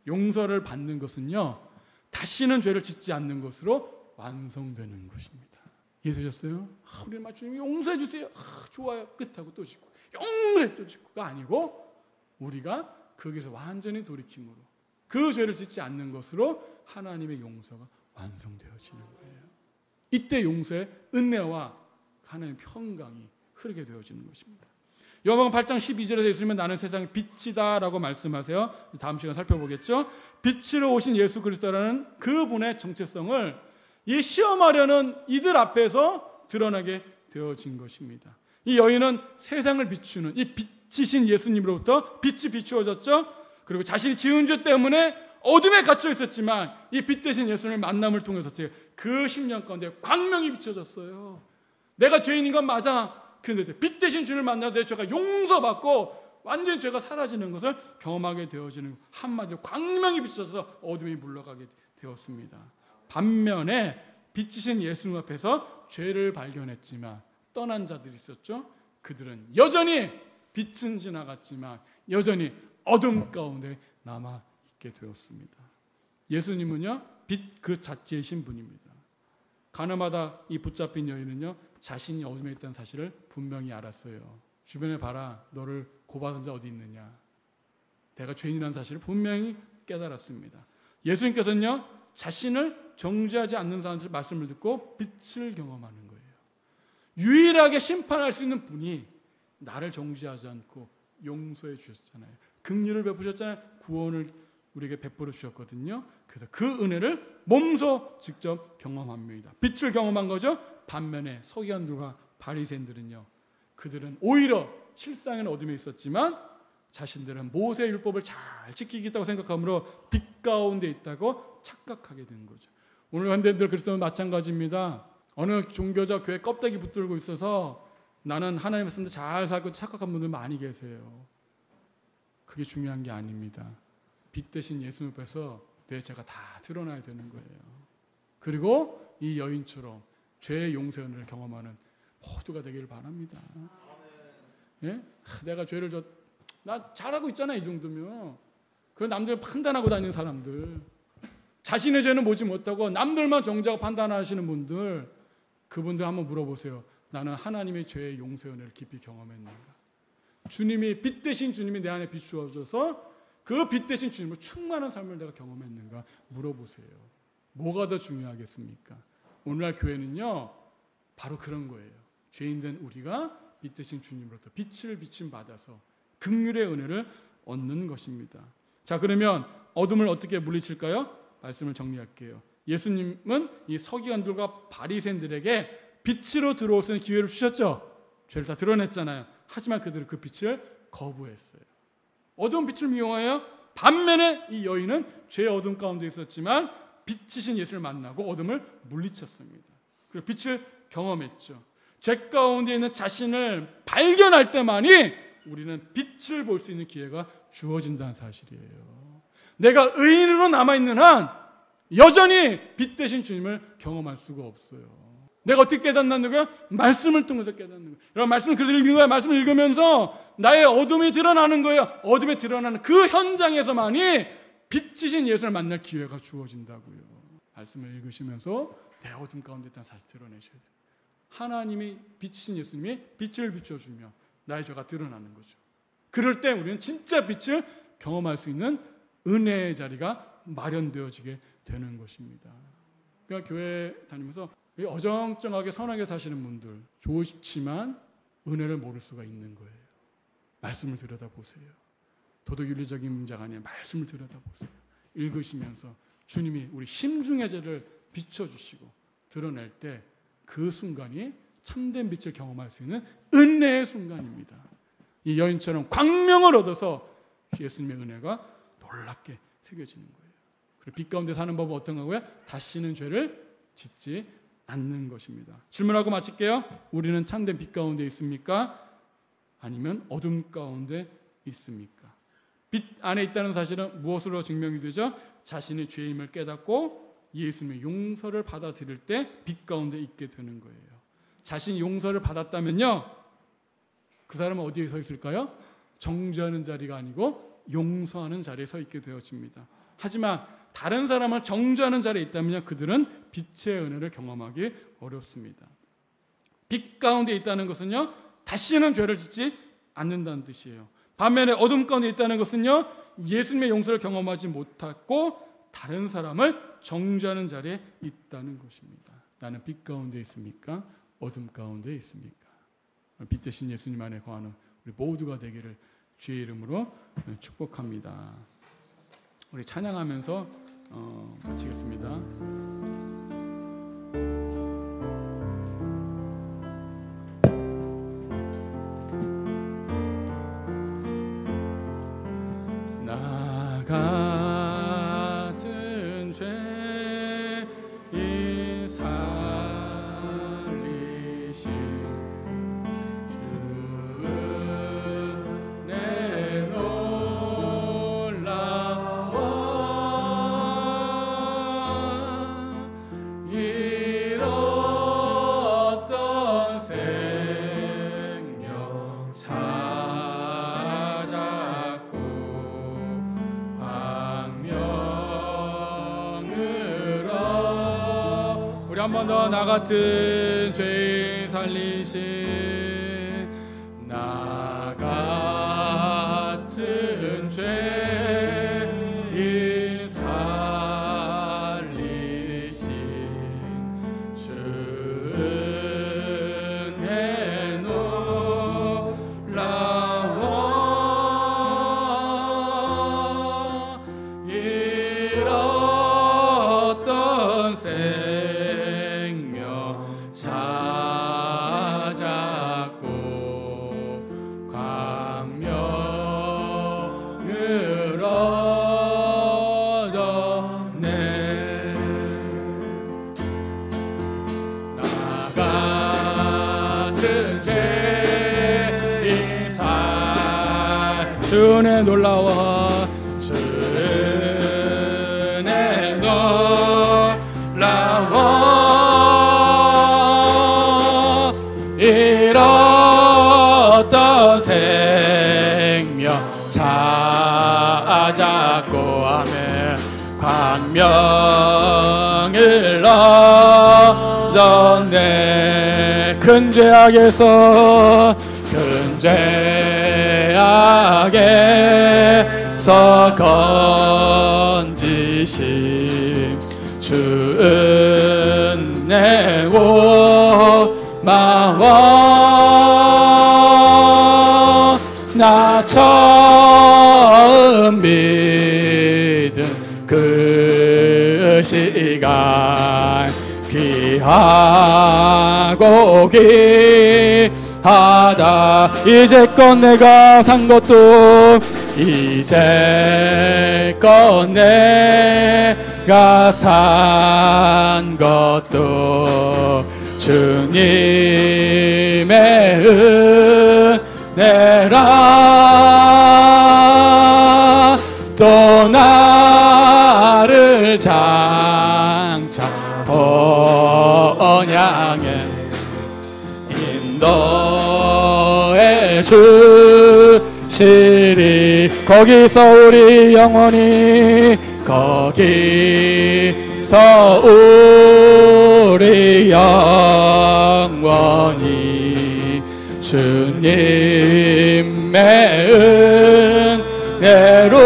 거예요. 용서를 받는 것은요, 다시는 죄를 짓지 않는 것으로 완성되는 것입니다. 이해되셨어요? 우리 주님 용서해 주세요. 좋아요. 끝하고 또 짓고 용서해 또 짓고가 아니고 우리가 거기서 완전히 돌이킴으로 그 죄를 짓지 않는 것으로 하나님의 용서가 완성되어지는 거예요. 이때 용서의 은혜와 하나님의 평강이 흐르게 되어지는 것입니다. 요한복음 8장 12절에서 예수님은 나는 세상의 빛이다 라고 말씀하세요. 다음 시간 살펴보겠죠. 빛으로 오신 예수 그리스도라는 그분의 정체성을 이 시험하려는 이들 앞에서 드러나게 되어진 것입니다. 이 여인은 세상을 비추는 이 빛이신 예수님으로부터 빛이 비추어졌죠. 그리고 자신이 지은 죄 때문에 어둠에 갇혀 있었지만 이 빛 대신 예수님을 만남을 통해서 그 10년 가운데 광명이 비춰졌어요. 내가 죄인인 건 맞아. 그런데 빛 대신 주를 만나서 내 죄가 용서받고 완전히 죄가 사라지는 것을 경험하게 되어지는, 한마디로 광명이 비춰져서 어둠이 물러가게 되었습니다. 반면에 빛이신 예수님 앞에서 죄를 발견했지만 떠난 자들이 있었죠. 그들은 여전히 빛은 지나갔지만 여전히 어둠 가운데 남아있게 되었습니다. 예수님은요, 빛 그 자체이신 분입니다. 가나마다 이 붙잡힌 여인은요, 자신이 어둠에 있다는 사실을 분명히 알았어요. 주변에 봐라, 너를 고받은 자 어디 있느냐. 내가 죄인이라는 사실을 분명히 깨달았습니다. 예수님께서는요, 자신을 정죄하지 않는 사람들 말씀을 듣고 빛을 경험하는 거예요. 유일하게 심판할 수 있는 분이 나를 정죄하지 않고 용서해 주셨잖아요. 긍휼을 베푸셨잖아요. 구원을 우리에게 베풀어 주셨거든요. 그래서 그 은혜를 몸소 직접 경험합니다. 빛을 경험한 거죠. 반면에 서기관들과 바리새인들은요, 그들은 오히려 실상에는 어둠에 있었지만 자신들은 모세의 율법을 잘 지키겠다고 생각하므로 빛 가운데 있다고 착각하게 된 거죠. 오늘 현대인들 그리스도는 마찬가지입니다. 어느 종교적 교회 껍데기 붙들고 있어서 나는 하나님 말씀도 잘 살고 착각한 분들 많이 계세요. 그게 중요한 게 아닙니다. 빛 대신 예수님 앞에서 내 죄가 다 드러나야 되는 거예요. 그리고 이 여인처럼 죄의 용서의 은혜를 경험하는 모두가 되기를 바랍니다. 예? 내가 죄를 나 잘하고 있잖아, 이 정도면. 그 남들 판단하고 다니는 사람들, 자신의 죄는 보지 못하고 남들만 정죄하고 판단하시는 분들, 그분들 한번 물어보세요. 나는 하나님의 죄의 용서의 은혜를 깊이 경험했는가? 주님이 빛 대신 주님이 내 안에 비추어져서 그 빛 대신 주님으로 충만한 삶을 내가 경험했는가 물어보세요. 뭐가 더 중요하겠습니까? 오늘날 교회는요, 바로 그런 거예요. 죄인된 우리가 빛 대신 주님으로부터 빛을 비침 받아서 긍휼의 은혜를 얻는 것입니다. 자, 그러면 어둠을 어떻게 물리칠까요? 말씀을 정리할게요. 예수님은 이 서기관들과 바리새인들에게 빛으로 들어올 수 있는 기회를 주셨죠. 죄를 다 드러냈잖아요. 하지만 그들은 그 빛을 거부했어요. 어두운 빛을 미워하여, 반면에 이 여인은 죄의 어둠 가운데 있었지만 빛이신 예수를 만나고 어둠을 물리쳤습니다. 그리고 빛을 경험했죠. 죄 가운데 있는 자신을 발견할 때만이 우리는 빛을 볼 수 있는 기회가 주어진다는 사실이에요. 내가 의인으로 남아있는 한 여전히 빛 대신 주님을 경험할 수가 없어요. 내가 어떻게 깨닫는 거야? 말씀을 통해서 깨닫는 거예요. 여러분, 말씀을 그래서 읽는 거야. 말씀을 읽으면서 나의 어둠이 드러나는 거예요. 어둠에 드러나는 그 현장에서만이 빛이신 예수를 만날 기회가 주어진다고요. 말씀을 읽으시면서 내 어둠 가운데 있다는 사실 드러내셔야 돼요. 하나님이 빛이신 예수님이 빛을 비춰주며 나의 죄가 드러나는 거죠. 그럴 때 우리는 진짜 빛을 경험할 수 있는 은혜의 자리가 마련되어지게 되는 것입니다. 그러니까 교회 다니면서 어정쩡하게 선하게 사시는 분들 좋으시지만 은혜를 모를 수가 있는 거예요. 말씀을 들여다보세요. 도덕윤리적인 문제가 아니라 말씀을 들여다보세요. 읽으시면서 주님이 우리 심중의 죄를 비춰주시고 드러낼 때 그 순간이 참된 빛을 경험할 수 있는 은혜의 순간입니다. 이 여인처럼 광명을 얻어서 예수님의 은혜가 놀랍게 새겨지는 거예요. 그리고 빛 가운데 사는 법은 어떤 거고요? 다시는 죄를 짓지 않는 것입니다. 질문하고 마칠게요. 우리는 참된 빛 가운데 있습니까? 아니면 어둠 가운데 있습니까? 빛 안에 있다는 사실은 무엇으로 증명이 되죠? 자신의 죄임을 깨닫고 예수님의 용서를 받아들일 때 빛 가운데 있게 되는 거예요. 자신이 용서를 받았다면요, 그 사람은 어디에 서 있을까요? 정죄하는 자리가 아니고 용서하는 자리에 서 있게 되어집니다. 하지만 다른 사람을 정죄하는 자리에 있다면요, 그들은 빛의 은혜를 경험하기 어렵습니다. 빛 가운데 있다는 것은요, 다시는 죄를 짓지 않는다는 뜻이에요. 반면에 어둠 가운데 있다는 것은요, 예수님의 용서를 경험하지 못하고 다른 사람을 정죄하는 자리에 있다는 것입니다. 나는 빛 가운데 있습니까? 어둠 가운데 있습니까? 빛 대신 예수님 안에 거하는 우리 모두가 되기를 주의 이름으로 축복합니다. 우리 찬양하면서 마치겠습니다. 나 같은 죄인 살리신 주 내 놀라워 잃었던 생명 찾았고 광명으로 우리 한 번 더 나 같은 죄인 살리신 나 같은 죄인 살리신 주 은혜 놀라워 잃었던 생명 찾았고 광명을 얻었네. 나 같은 죄인 살 주의 놀라워 주의 놀라워 잃었던 생명 찾았고 아멘 광명을 얻었네. 큰 죄악에서 건지심 주 은혜 고마워. 나 처음 믿은 그 시간 귀하고 귀하다. 이제껏 내가 산 것도 이제껏 내가 산 것도 주님의 은혜라. 또 나를 장차 번향에 인도해 주시리. 거기서 우리 영원히 거기서 우리 영원히 주님의 은혜로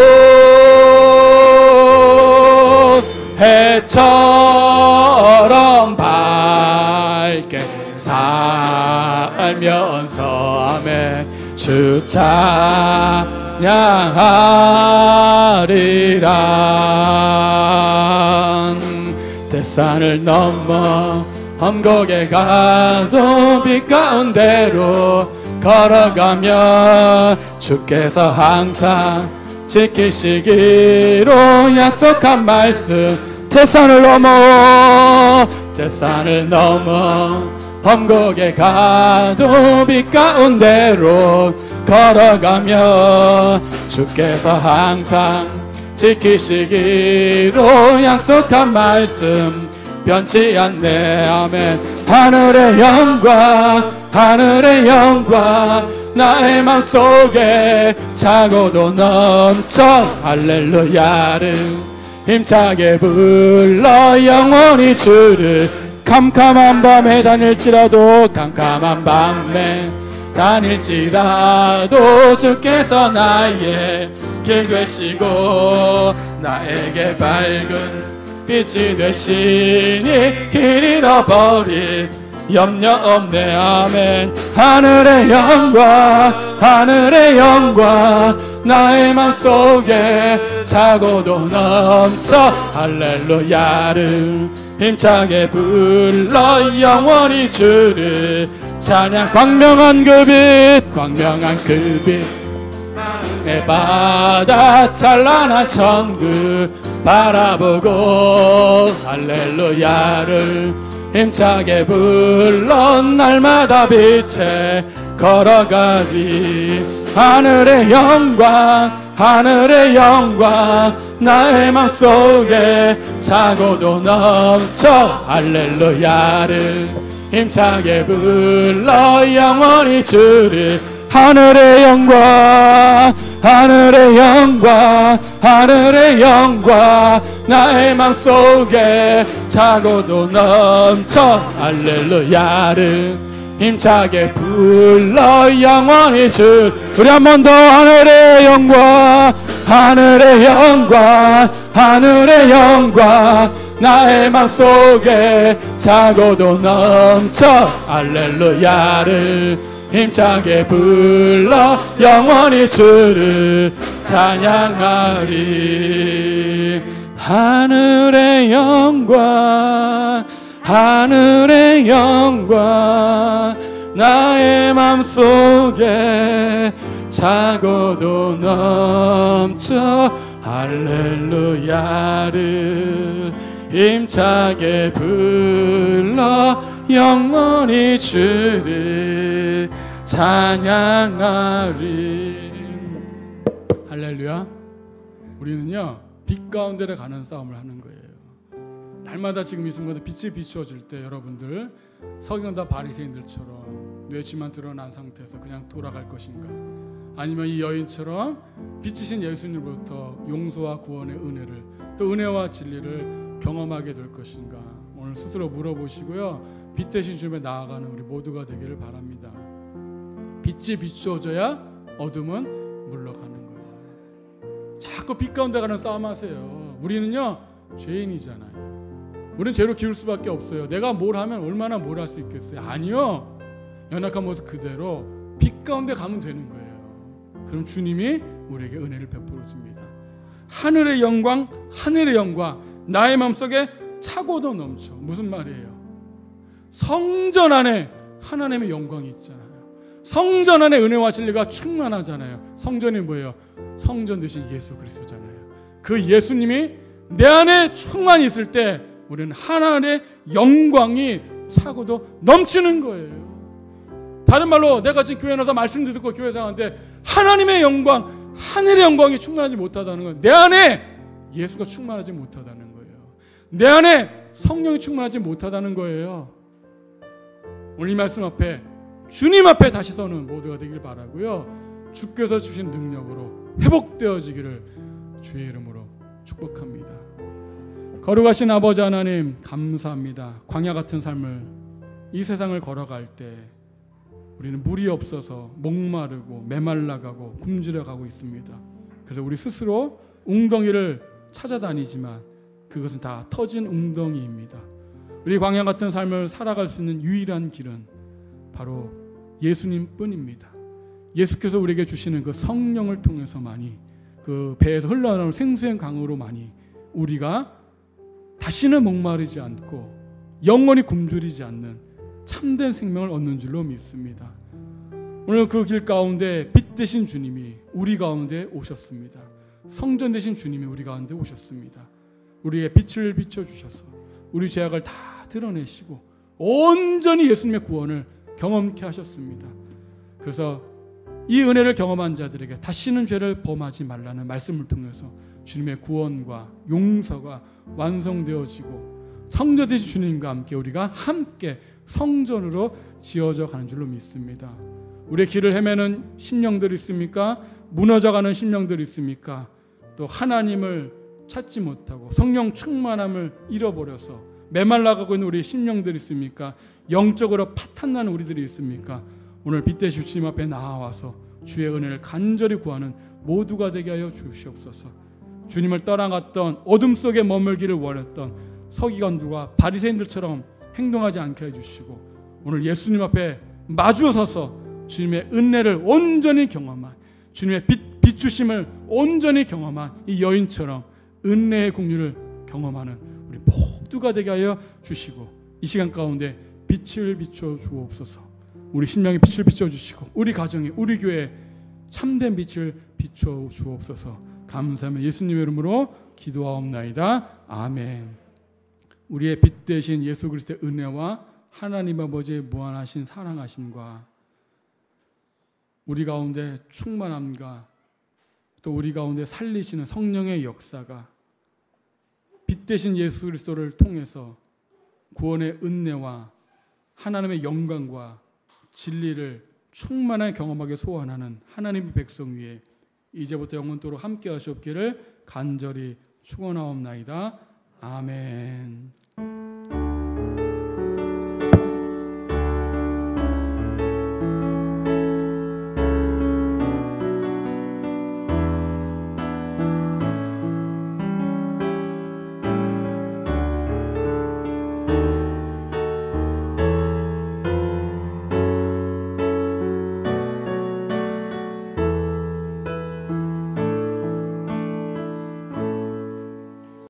해처럼 밝게 살면서 아멘 주 찬양하리라. 대산을 넘어 험곡에 가도 빛 가운데로 걸어가며 주께서 항상 지키시기로 약속한 말씀. 대산을 넘어 험곡에 가도 빛 가운데로 걸어가며 주께서 항상 지키시기로 약속한 말씀 변치 않네 아멘. 하늘의 영광 나의 맘속에 차고도 넘쳐 할렐루야를 힘차게 불러 영원히 주를. 캄캄한 밤에 다닐지라도 캄캄한 밤에 다닐지라도 주께서 나의 길 되시고 나에게 밝은 빛이 되시니 길 잃어버린 염려 없네. 아멘. 하늘의 영광 하늘의 영광 나의 맘속에 차고도 넘쳐 할렐루야를 힘차게 불러 영원히 주를 찬양. 광명한 그 빛 광명한 그 빛 내 바다 찬란한 천국 바라보고 할렐루야를 힘차게 불러 날마다 빛에 걸어가리. 하늘의 영광 하늘의 영광 나의 맘속에 차고도 넘쳐 할렐루야를 힘차게 불러 영원히 주를. 하늘의 영광 하늘의 영광 하늘의 영광 나의 맘속에 차고도 넘쳐 할렐루야를 힘차게 불러 영원히 주. 우리 한 번 더. 하늘의 영광 하늘의 영광 하늘의 영광 나의 맘속에 차고도 넘쳐 할렐루야를 힘차게 불러 영원히 주를 찬양하리. 하늘의 영광 하늘의 영광 나의 맘속에 차고도 넘쳐 할렐루야를 힘차게 불러 영원히 주를 찬양하리. 할렐루야. 우리는요 빛 가운데로 가는 싸움을 하는 거예요. 날마다 지금 이 순간도 빛이 비추어질 때 여러분들 서기관과 바리새인들처럼 뇌치만 드러난 상태에서 그냥 돌아갈 것인가, 아니면 이 여인처럼 빛이신 예수님으로부터 용서와 구원의 은혜를 또 은혜와 진리를 경험하게 될 것인가, 오늘 스스로 물어보시고요 빛 대신 주님에 나아가는 우리 모두가 되기를 바랍니다. 빛이 비추어져야 어둠은 물러가는 거예요. 자꾸 빛 가운데 가는 싸움 하세요. 우리는요 죄인이잖아요. 우리는 죄로 기울 수밖에 없어요. 내가 뭘 하면 얼마나 뭘 할 수 있겠어요? 아니요. 연약한 모습 그대로 빛 가운데 가면 되는 거예요. 그럼 주님이 우리에게 은혜를 베풀어 줍니다. 하늘의 영광 하늘의 영광 나의 마음속에 차고도 넘쳐. 무슨 말이에요? 성전 안에 하나님의 영광이 있잖아요. 성전 안에 은혜와 진리가 충만하잖아요. 성전이 뭐예요? 성전 되신 예수 그리스도잖아요. 그 예수님이 내 안에 충만히 있을 때 우리는 하나님의 영광이 차고도 넘치는 거예요. 다른 말로 내가 지금 교회 나서 말씀도 듣고 교회 생활하는데 하나님의 영광, 하늘의 영광이 충만하지 못하다는 건 내 안에 예수가 충만하지 못하다는 거예요. 내 안에 성령이 충만하지 못하다는 거예요. 오늘 이 말씀 앞에 주님 앞에 다시 서는 모두가 되길 바라고요. 주께서 주신 능력으로 회복되어지기를 주의 이름으로 축복합니다. 거룩하신 아버지 하나님 감사합니다. 광야 같은 삶을 이 세상을 걸어갈 때 우리는 물이 없어서 목마르고 메말라가고 굶주려가고 있습니다. 그래서 우리 스스로 웅덩이를 찾아다니지만 그것은 다 터진 웅덩이입니다. 우리 광야 같은 삶을 살아갈 수 있는 유일한 길은 바로 예수님 뿐입니다. 예수께서 우리에게 주시는 그 성령을 통해서만이, 그 배에서 흘러나오는 생수의 강으로만이 우리가 다시는 목마르지 않고 영원히 굶주리지 않는 참된 생명을 얻는 줄로 믿습니다. 오늘 그 길 가운데 빛 되신 주님이 우리 가운데 오셨습니다. 성전 되신 주님이 우리 가운데 오셨습니다. 우리의 빛을 비춰주셔서 우리 죄악을 다 드러내시고 온전히 예수님의 구원을 경험케 하셨습니다. 그래서 이 은혜를 경험한 자들에게 다시는 죄를 범하지 말라는 말씀을 통해서 주님의 구원과 용서가 완성되어지고 성전 되신 주님과 함께 우리가 함께 성전으로 지어져 가는 줄로 믿습니다. 우리의 길을 헤매는 심령들이 있습니까? 무너져가는 심령들이 있습니까? 또 하나님을 찾지 못하고 성령 충만함을 잃어버려서 메말라가고 있는 우리의 심령들이 있습니까? 영적으로 파탄나는 우리들이 있습니까? 오늘 빛되신 주님 앞에 나와서 주의 은혜를 간절히 구하는 모두가 되게 하여 주시옵소서. 주님을 떠나갔던 어둠 속에 머물기를 원했던 서기관들과 바리새인들처럼 행동하지 않게 해주시고 오늘 예수님 앞에 마주 서서 주님의 은혜를 온전히 경험한, 주님의 비추심을 온전히 경험한 이 여인처럼 은혜의 긍휼을 경험하는 우리 모두가 되게 하여 주시고 이 시간 가운데 빛을 비춰 주옵소서. 우리 심령에 빛을 비춰 주시고 우리 가정에 우리 교회에 참된 빛을 비춰 주옵소서. 감사하며 예수님의 이름으로 기도하옵나이다. 아멘. 우리의 빛 되신 예수 그리스도의 은혜와 하나님 아버지의 무한하신 사랑하심과 우리 가운데 충만함과 또 우리 가운데 살리시는 성령의 역사가 빛 되신 예수 그리스도를 통해서 구원의 은혜와 하나님의 영광과 진리를 충만하게 경험하게 소원하는 하나님의 백성 위에 이제부터 영원토록 함께 하시옵기를 간절히 축원하옵나이다. 아멘.